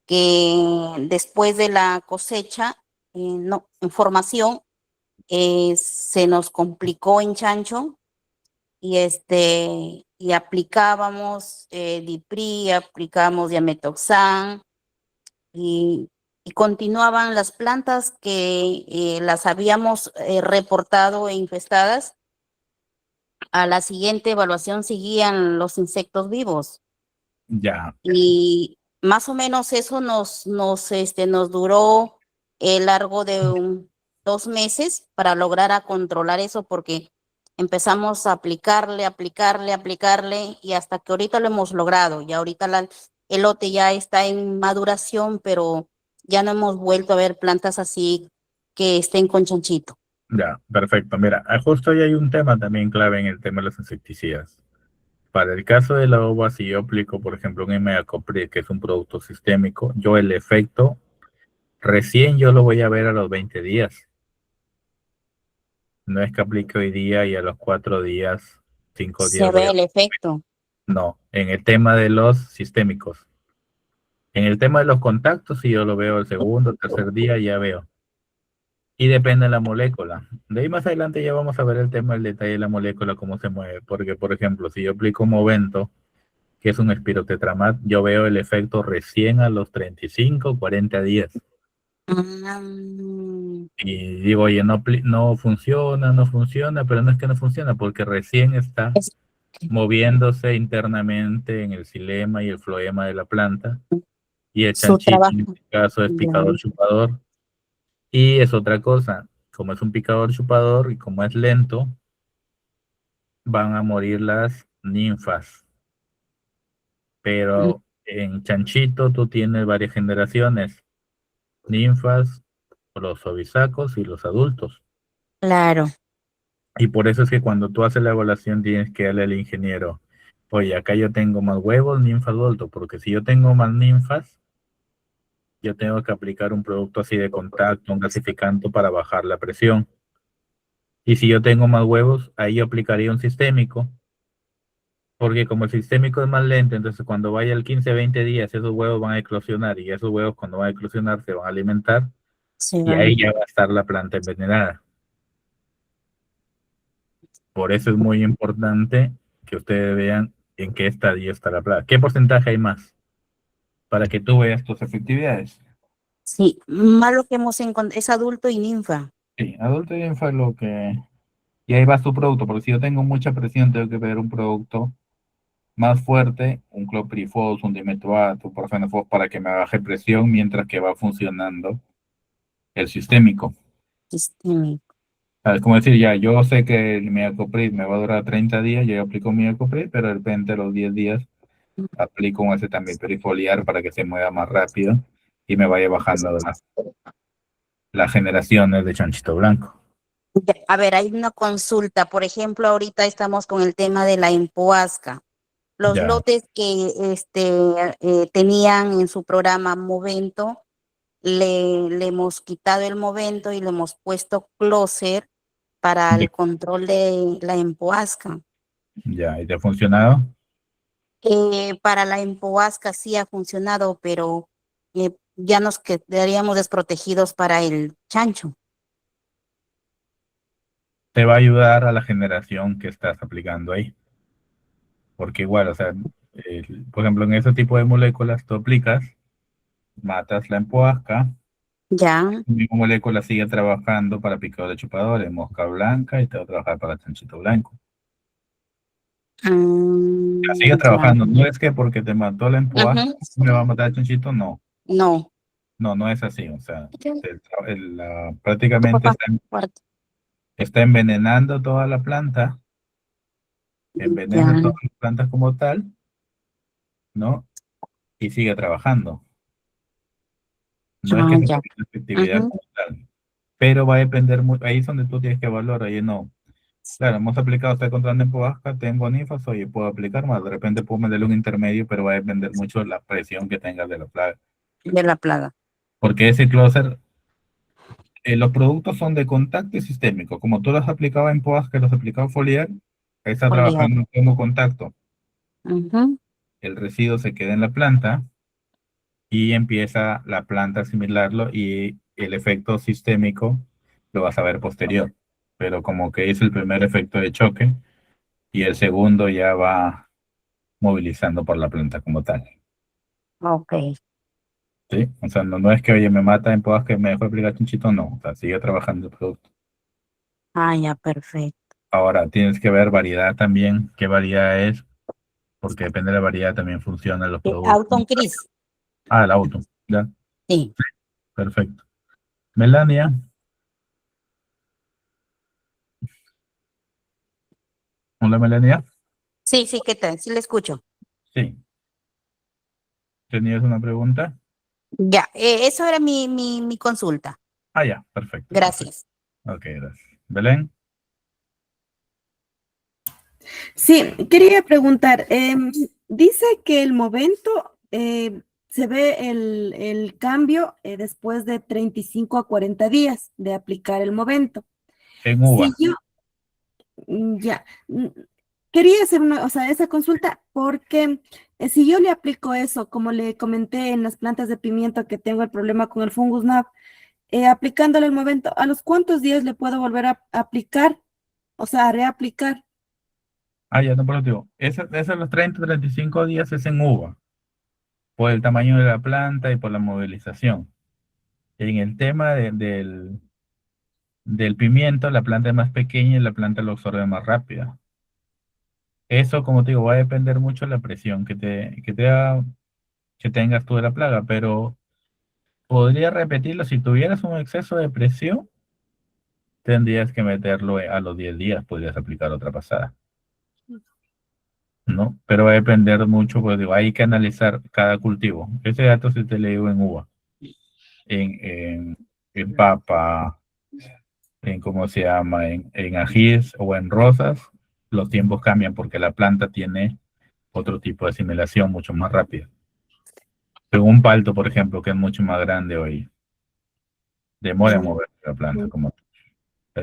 que después de la cosecha, no, en formación, se nos complicó en chancho y aplicábamos Dipri, aplicábamos Diametoxan y continuaban las plantas que las habíamos reportado e infestadas. A la siguiente evaluación seguían los insectos vivos Ya, y más o menos eso nos duró largo de 2 meses para lograr a controlar eso porque empezamos a aplicarle y hasta que ahorita lo hemos logrado y ahorita el lote ya está en maduración, pero ya no hemos vuelto a ver plantas así que estén con chanchito. ya, perfecto. Mira, justo ahí hay un tema también clave en el tema de los insecticidas. Para el caso de la uva, si yo aplico, por ejemplo, un imidacloprid, que es un producto sistémico, yo el efecto recién yo lo voy a ver a los 20 días. No es que aplique hoy día y a los 4 días, 5 días Se voy ve a... el efecto. No, en el tema de los sistémicos. En el tema de los contactos, si yo lo veo el segundo, tercer día, ya veo. Y depende de la molécula. De ahí más adelante ya vamos a ver el tema, el detalle de la molécula, cómo se mueve. Porque, por ejemplo, si yo aplico Movento, que es un espirotetramat, yo veo el efecto recién a los 35, 40 días. Y digo, oye, no funciona, pero no es que no funciona, porque recién está moviéndose internamente en el xilema y el floema de la planta. Y el Su chanchito, trabajo. en este caso, es Ya. picador chupador. Y es otra cosa, como es un picador chupador y como es lento, van a morir las ninfas. Pero en chanchito tú tienes varias generaciones, ninfas, los ovisacos y los adultos. Claro. Y por eso es que cuando tú haces la evaluación tienes que darle al ingeniero, oye, acá yo tengo más huevos, ninfa adulto, porque si yo tengo más ninfas, yo tengo que aplicar un producto así de contacto, un gasificante para bajar la presión. Y si yo tengo más huevos, ahí yo aplicaría un sistémico, porque como el sistémico es más lento, entonces cuando vaya el 15, 20 días, esos huevos van a eclosionar y esos huevos cuando van a eclosionar se van a alimentar y ahí ya va a estar la planta envenenada. Por eso es muy importante que ustedes vean en qué estadio está la plaga. ¿Qué porcentaje hay más? Para que tú veas tus efectividades. Sí, más lo que hemos encontrado es adulto y ninfa. Sí, adulto y ninfa es lo que... Y ahí va tu producto, porque si yo tengo mucha presión, tengo que ver un producto más fuerte, un clopirifos, un dimetuato, un porfenofos, para que me baje presión mientras que va funcionando el sistémico. Sistémico. Es como decir, ya, yo sé que el miacoprid me va a durar 30 días, yo aplico miacoprid, pero de repente a los 10 días aplico un acetamiprid foliar para que se mueva más rápido y me vaya bajando de más. las generaciones de chanchito blanco. A ver, hay una consulta. Por ejemplo, ahorita estamos con el tema de la empoasca. Los Ya. lotes que tenían en su programa Movento, le hemos quitado el Movento y le hemos puesto Closer para el control de la empoasca. Ya, ¿y te ha funcionado? Para la empoasca sí ha funcionado, pero ya nos quedaríamos desprotegidos para el chancho. Te va a ayudar a la generación que estás aplicando ahí. Porque igual, o sea, por ejemplo, en ese tipo de moléculas tú aplicas, matas la empoasca, Ya. la misma molécula sigue trabajando para picado de chupadores, mosca blanca, y te va a trabajar para chanchito blanco. Ya, sigue trabajando. No es que porque te mató la empoasca me va a matar el chanchito, no. No. No es así. O sea, prácticamente está envenenando toda la planta, envenena todas las plantas como tal, ¿no? Y sigue trabajando. No es que se tenga efectividad como tal, pero va a depender mucho. Ahí es donde tú tienes que evaluar. Ahí no. Claro, hemos aplicado, estoy encontrando en Poasca, tengo ninfas, oye, puedo aplicar más. De repente puedo meterle un intermedio, pero va a depender mucho de la presión que tengas de la plaga. De la plaga. Porque ese closer, los productos son de contacto y sistémico. Como tú los aplicabas en Poasca, los aplicaba foliar, ahí está trabajando como contacto. El residuo se queda en la planta y empieza la planta a asimilarlo, y el efecto sistémico lo vas a ver posterior. Pero como que es el primer efecto de choque y el segundo ya va movilizando por la planta como tal. Ok. ¿Sí? O sea, no es que, oye, me mata en podas que me dejó aplicar chinchito, no. O sea, sigue trabajando el producto. Ah, ya, perfecto. Ahora, tienes que ver variedad también, qué variedad es, porque depende de la variedad también funcionan los productos. Autumn Cris. Ah, el auto, ya. Sí. Perfecto. Melania. Hola, Melania. Sí, ¿qué tal? Sí, le escucho. Sí. ¿Tenías una pregunta? Ya, eso era mi consulta. Ah, ya, perfecto. Gracias. Perfecto. Ok, gracias. Belén. Sí, quería preguntar, dice que el Movento se ve el cambio después de 35 a 40 días de aplicar el Movento. En uva. Si yo, ya, quería hacer esa consulta porque si yo le aplico eso, como le comenté en las plantas de pimiento que tengo el problema con el fungus NAP, aplicándole el Movento, ¿a los cuántos días le puedo volver a aplicar? O sea, a reaplicar. Ah, ya, no, por lo digo. Eso los 30-35 días es en uva, por el tamaño de la planta y por la movilización. En el tema del pimiento, la planta es más pequeña y la planta lo absorbe más rápido. Eso, como te digo, va a depender mucho de la presión que tengas tú de la plaga, pero podría repetirlo. Si tuvieras un exceso de presión, tendrías que meterlo a los 10 días, podrías aplicar otra pasada. ¿No? Pero va a depender mucho, pues digo, hay que analizar cada cultivo. Ese dato sí te lo digo en uva, en papa, en cómo se llama, en ajíes o en rosas, los tiempos cambian porque la planta tiene otro tipo de asimilación mucho más rápida. Pero un palto, por ejemplo, que es mucho más grande hoy, demora en mover la planta como. ¿Sí?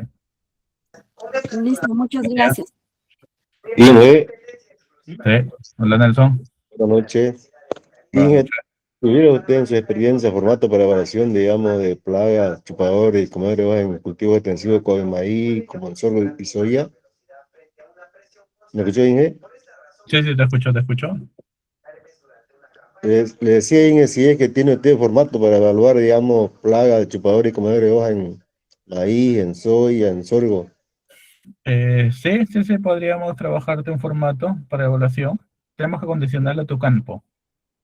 Listo, muchas gracias. Inge. ¿Sí? Hola, Nelson. Buenas noches. Inge, ¿tuviera usted en su experiencia formato para evaluación, digamos, de plagas, chupadores y comedores de hoja en cultivos extensivos como el maíz, como el sorgo y soya? ¿Me escuchó, Inge? Sí, te escucho. Le decía, Inge, si es que tiene usted formato para evaluar, digamos, plagas de chupadores y comedores de hoja en maíz, en soya, en sorgo. Sí, podríamos trabajarte un formato para evaluación. Tenemos que condicionarlo a tu campo.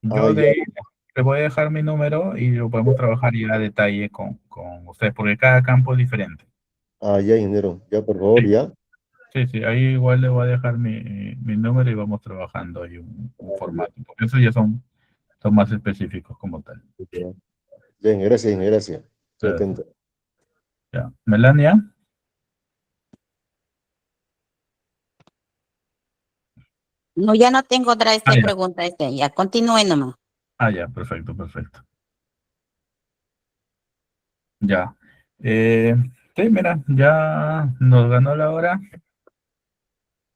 Yo te voy a dejar mi número y lo podemos trabajar ya a detalle con ustedes, porque cada campo es diferente. Ah, ya, ingeniero. Ya, por favor, ya. Sí, ahí igual le voy a dejar mi número y vamos trabajando ahí un formato. Porque esos ya son más específicos como tal. Bien, gracias, Inge, gracias. Estoy atento. Ya. Melania. No, ya no tengo otra Ah, ya. pregunta. Ya continúe nomás. Ah, ya, perfecto, perfecto. Ya. Sí, mira, ya nos ganó la hora.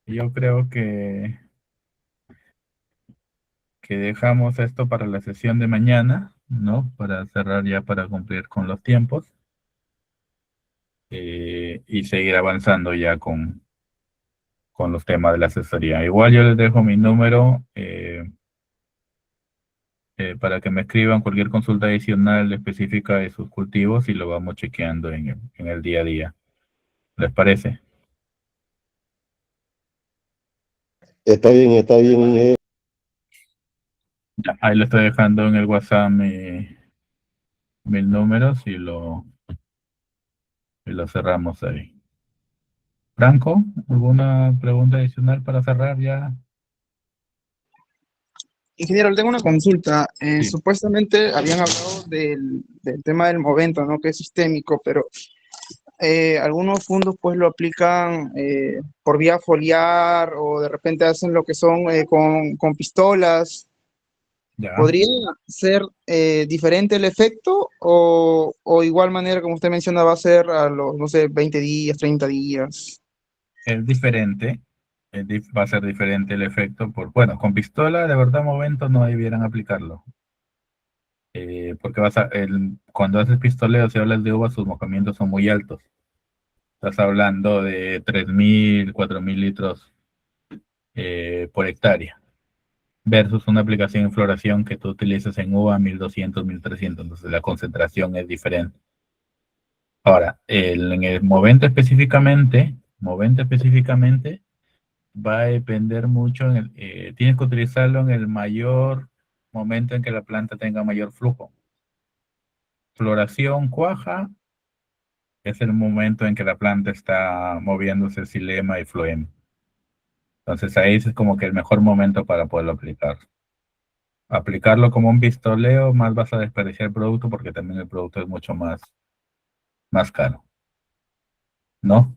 Yo creo que dejamos esto para la sesión de mañana, ¿no? Para cerrar ya, para cumplir con los tiempos. Y seguir avanzando ya con los temas de la asesoría. Igual yo les dejo mi número para que me escriban cualquier consulta adicional específica de sus cultivos y lo vamos chequeando en el día a día. ¿Les parece? Está bien, Inge. Ya, ahí le estoy dejando en el WhatsApp mis números y lo cerramos ahí. Franco, ¿alguna pregunta adicional para cerrar ya? Ingeniero, tengo una consulta. Sí. Supuestamente habían hablado del tema del Movento, ¿no? Que es sistémico, pero algunos fondos pues lo aplican por vía foliar o de repente hacen lo que son con pistolas. Ya. ¿Podría ser diferente el efecto o igual manera como usted menciona va a ser a los, no sé, 20 días, 30 días? Es diferente. Va a ser diferente el efecto. Bueno, con pistola, de verdad, momento no debieran aplicarlo. Porque cuando haces pistoleo, si hablas de uva, sus mojamientos son muy altos. Estás hablando de 3.000, 4.000 litros por hectárea. Versus una aplicación en floración que tú utilizas en uva 1.200, 1.300. Entonces la concentración es diferente. Ahora, en el movente específicamente, va a depender mucho, tienes que utilizarlo en el mayor momento en que la planta tenga mayor flujo. Floración, cuaja, es el momento en que la planta está moviéndose xilema y floema. Entonces ahí es como que el mejor momento para poderlo aplicar. Aplicarlo como un pistoleo, más vas a desperdiciar el producto porque también el producto es mucho más caro. ¿No?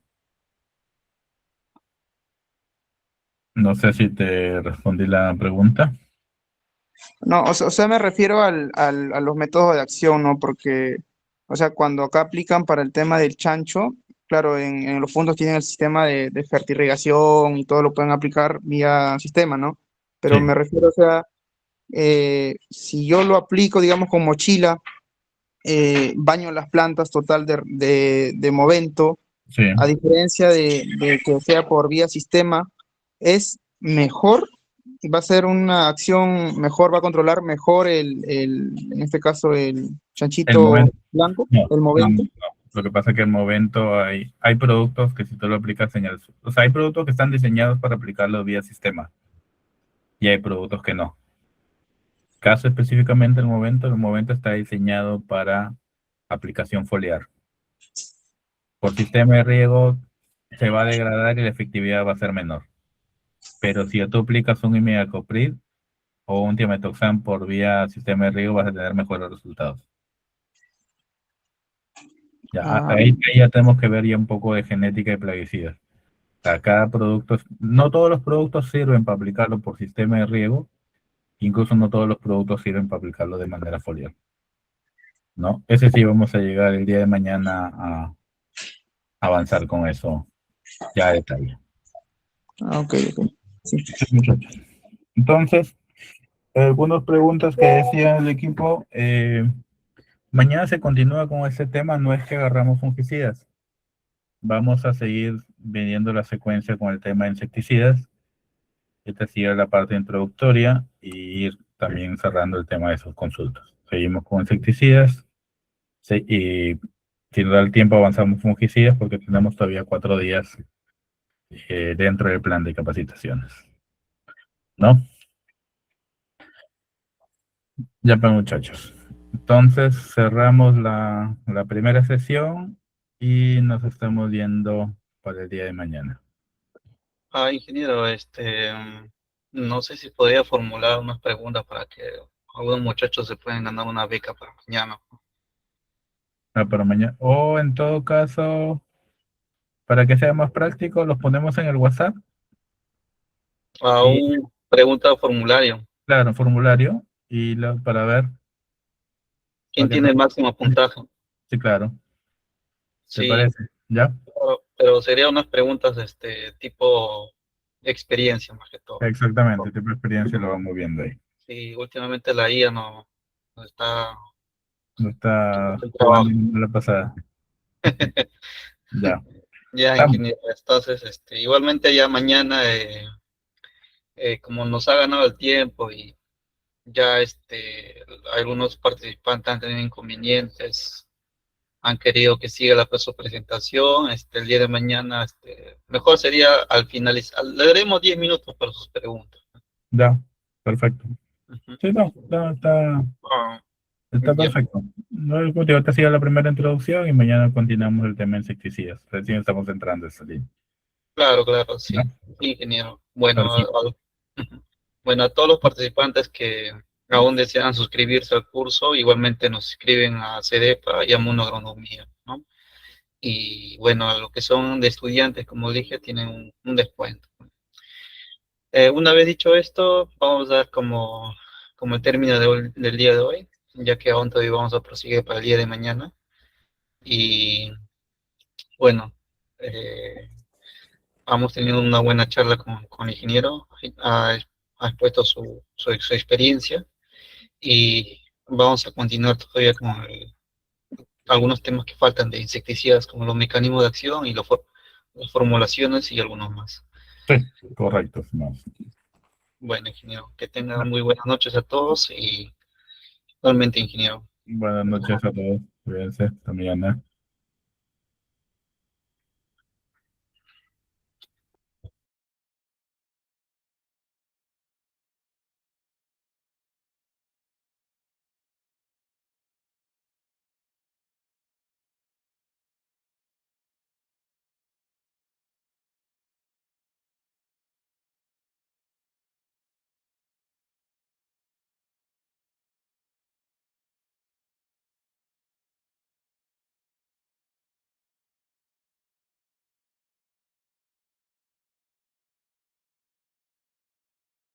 No sé si te respondí la pregunta. No, o sea, me refiero a los métodos de acción, ¿no? Porque, o sea, cuando acá aplican para el tema del chancho, claro, en los fondos tienen el sistema de fertirrigación y todo lo pueden aplicar vía sistema, ¿no? Pero Sí. me refiero, o sea, si yo lo aplico, digamos, con mochila, baño las plantas total de Movento, Sí. a diferencia de que sea por vía sistema, es mejor, va a ser una acción mejor, va a controlar mejor en este caso, el chanchito El momento. blanco, No, el Movento. no. Lo que pasa es que el momento hay productos que si tú lo aplicas o sea, hay productos que están diseñados para aplicarlo vía sistema y hay productos que no. Caso específicamente el momento está diseñado para aplicación foliar. Por sistema de riego se va a degradar y la efectividad va a ser menor. Pero si tú aplicas un imidacloprid o un tiametoxam por vía sistema de riego vas a tener mejores resultados. Ya, ahí ya tenemos que ver ya un poco de genética y plaguicidas. O sea, cada producto, no todos los productos sirven para aplicarlo por sistema de riego, incluso no todos los productos sirven para aplicarlo de manera foliar. ¿No? Ese sí vamos a llegar el día de mañana a avanzar con eso ya a detalle. Ok. Sí. Muchachos. Entonces, algunas preguntas que decía el equipo. Mañana se continúa con este tema, no es que agarramos fungicidas. Vamos a seguir viendo la secuencia con el tema de insecticidas. Esta sigue la parte introductoria y ir también cerrando el tema de sus consultas. Seguimos con insecticidas y si nos da el tiempo avanzamos fungicidas porque tenemos todavía 4 días dentro del plan de capacitaciones. ¿No? Ya pues muchachos. Entonces cerramos la primera sesión y nos estamos viendo para el día de mañana. Ingeniero, no sé si podría formular unas preguntas para que algunos muchachos se puedan ganar una beca para mañana. Para mañana. O en todo caso, para que sea más práctico, los ponemos en el WhatsApp. A Y, un pregunta formulario. claro, formulario. Y para ver. ¿Quién Para que tiene el máximo puntaje? sí, claro. ¿Te Sí, parece? ¿Ya? pero serían unas preguntas tipo experiencia más que todo. Exactamente. Tipo de experiencia lo vamos viendo ahí. Sí, últimamente la IA no está No está haciendo el trabajo. jugando la pasada. Ya. Ya, Estamos. ingeniero. Entonces, igualmente ya mañana, como nos ha ganado el tiempo y ya algunos participantes han tenido inconvenientes, han querido que siga su presentación, el día de mañana, mejor sería al finalizar, le daremos 10 minutos para sus preguntas. Ya. Perfecto. Ujú. Sí, no. Está Ah, Está ya. perfecto. No, como te digo, esta ha sido la primera introducción y mañana continuamos el tema de insecticidas. Recién estamos entrando a esta línea. Claro, claro, ¿Ya? sí, ingeniero. Bueno, Perfecto. ujú. Bueno, a todos los participantes que aún desean suscribirse al curso, igualmente nos escriben a CDEPA y a Monoagronomía, ¿no? Y bueno, a los que son de estudiantes, como dije, tienen un descuento. Una vez dicho esto, vamos a dar como el término del día de hoy, ya que aún todavía vamos a proseguir para el día de mañana. Y bueno, eh, hemos tenido una buena charla con el ingeniero, ha expuesto su experiencia y vamos a continuar todavía con algunos temas que faltan de insecticidas, como los mecanismos de acción y las formulaciones y algunos más. Sí, correcto. No. Bueno, ingeniero, que tengan muy buenas noches a todos y igualmente, ingeniero. Buenas noches a todos. Cuídense. Hasta mañana.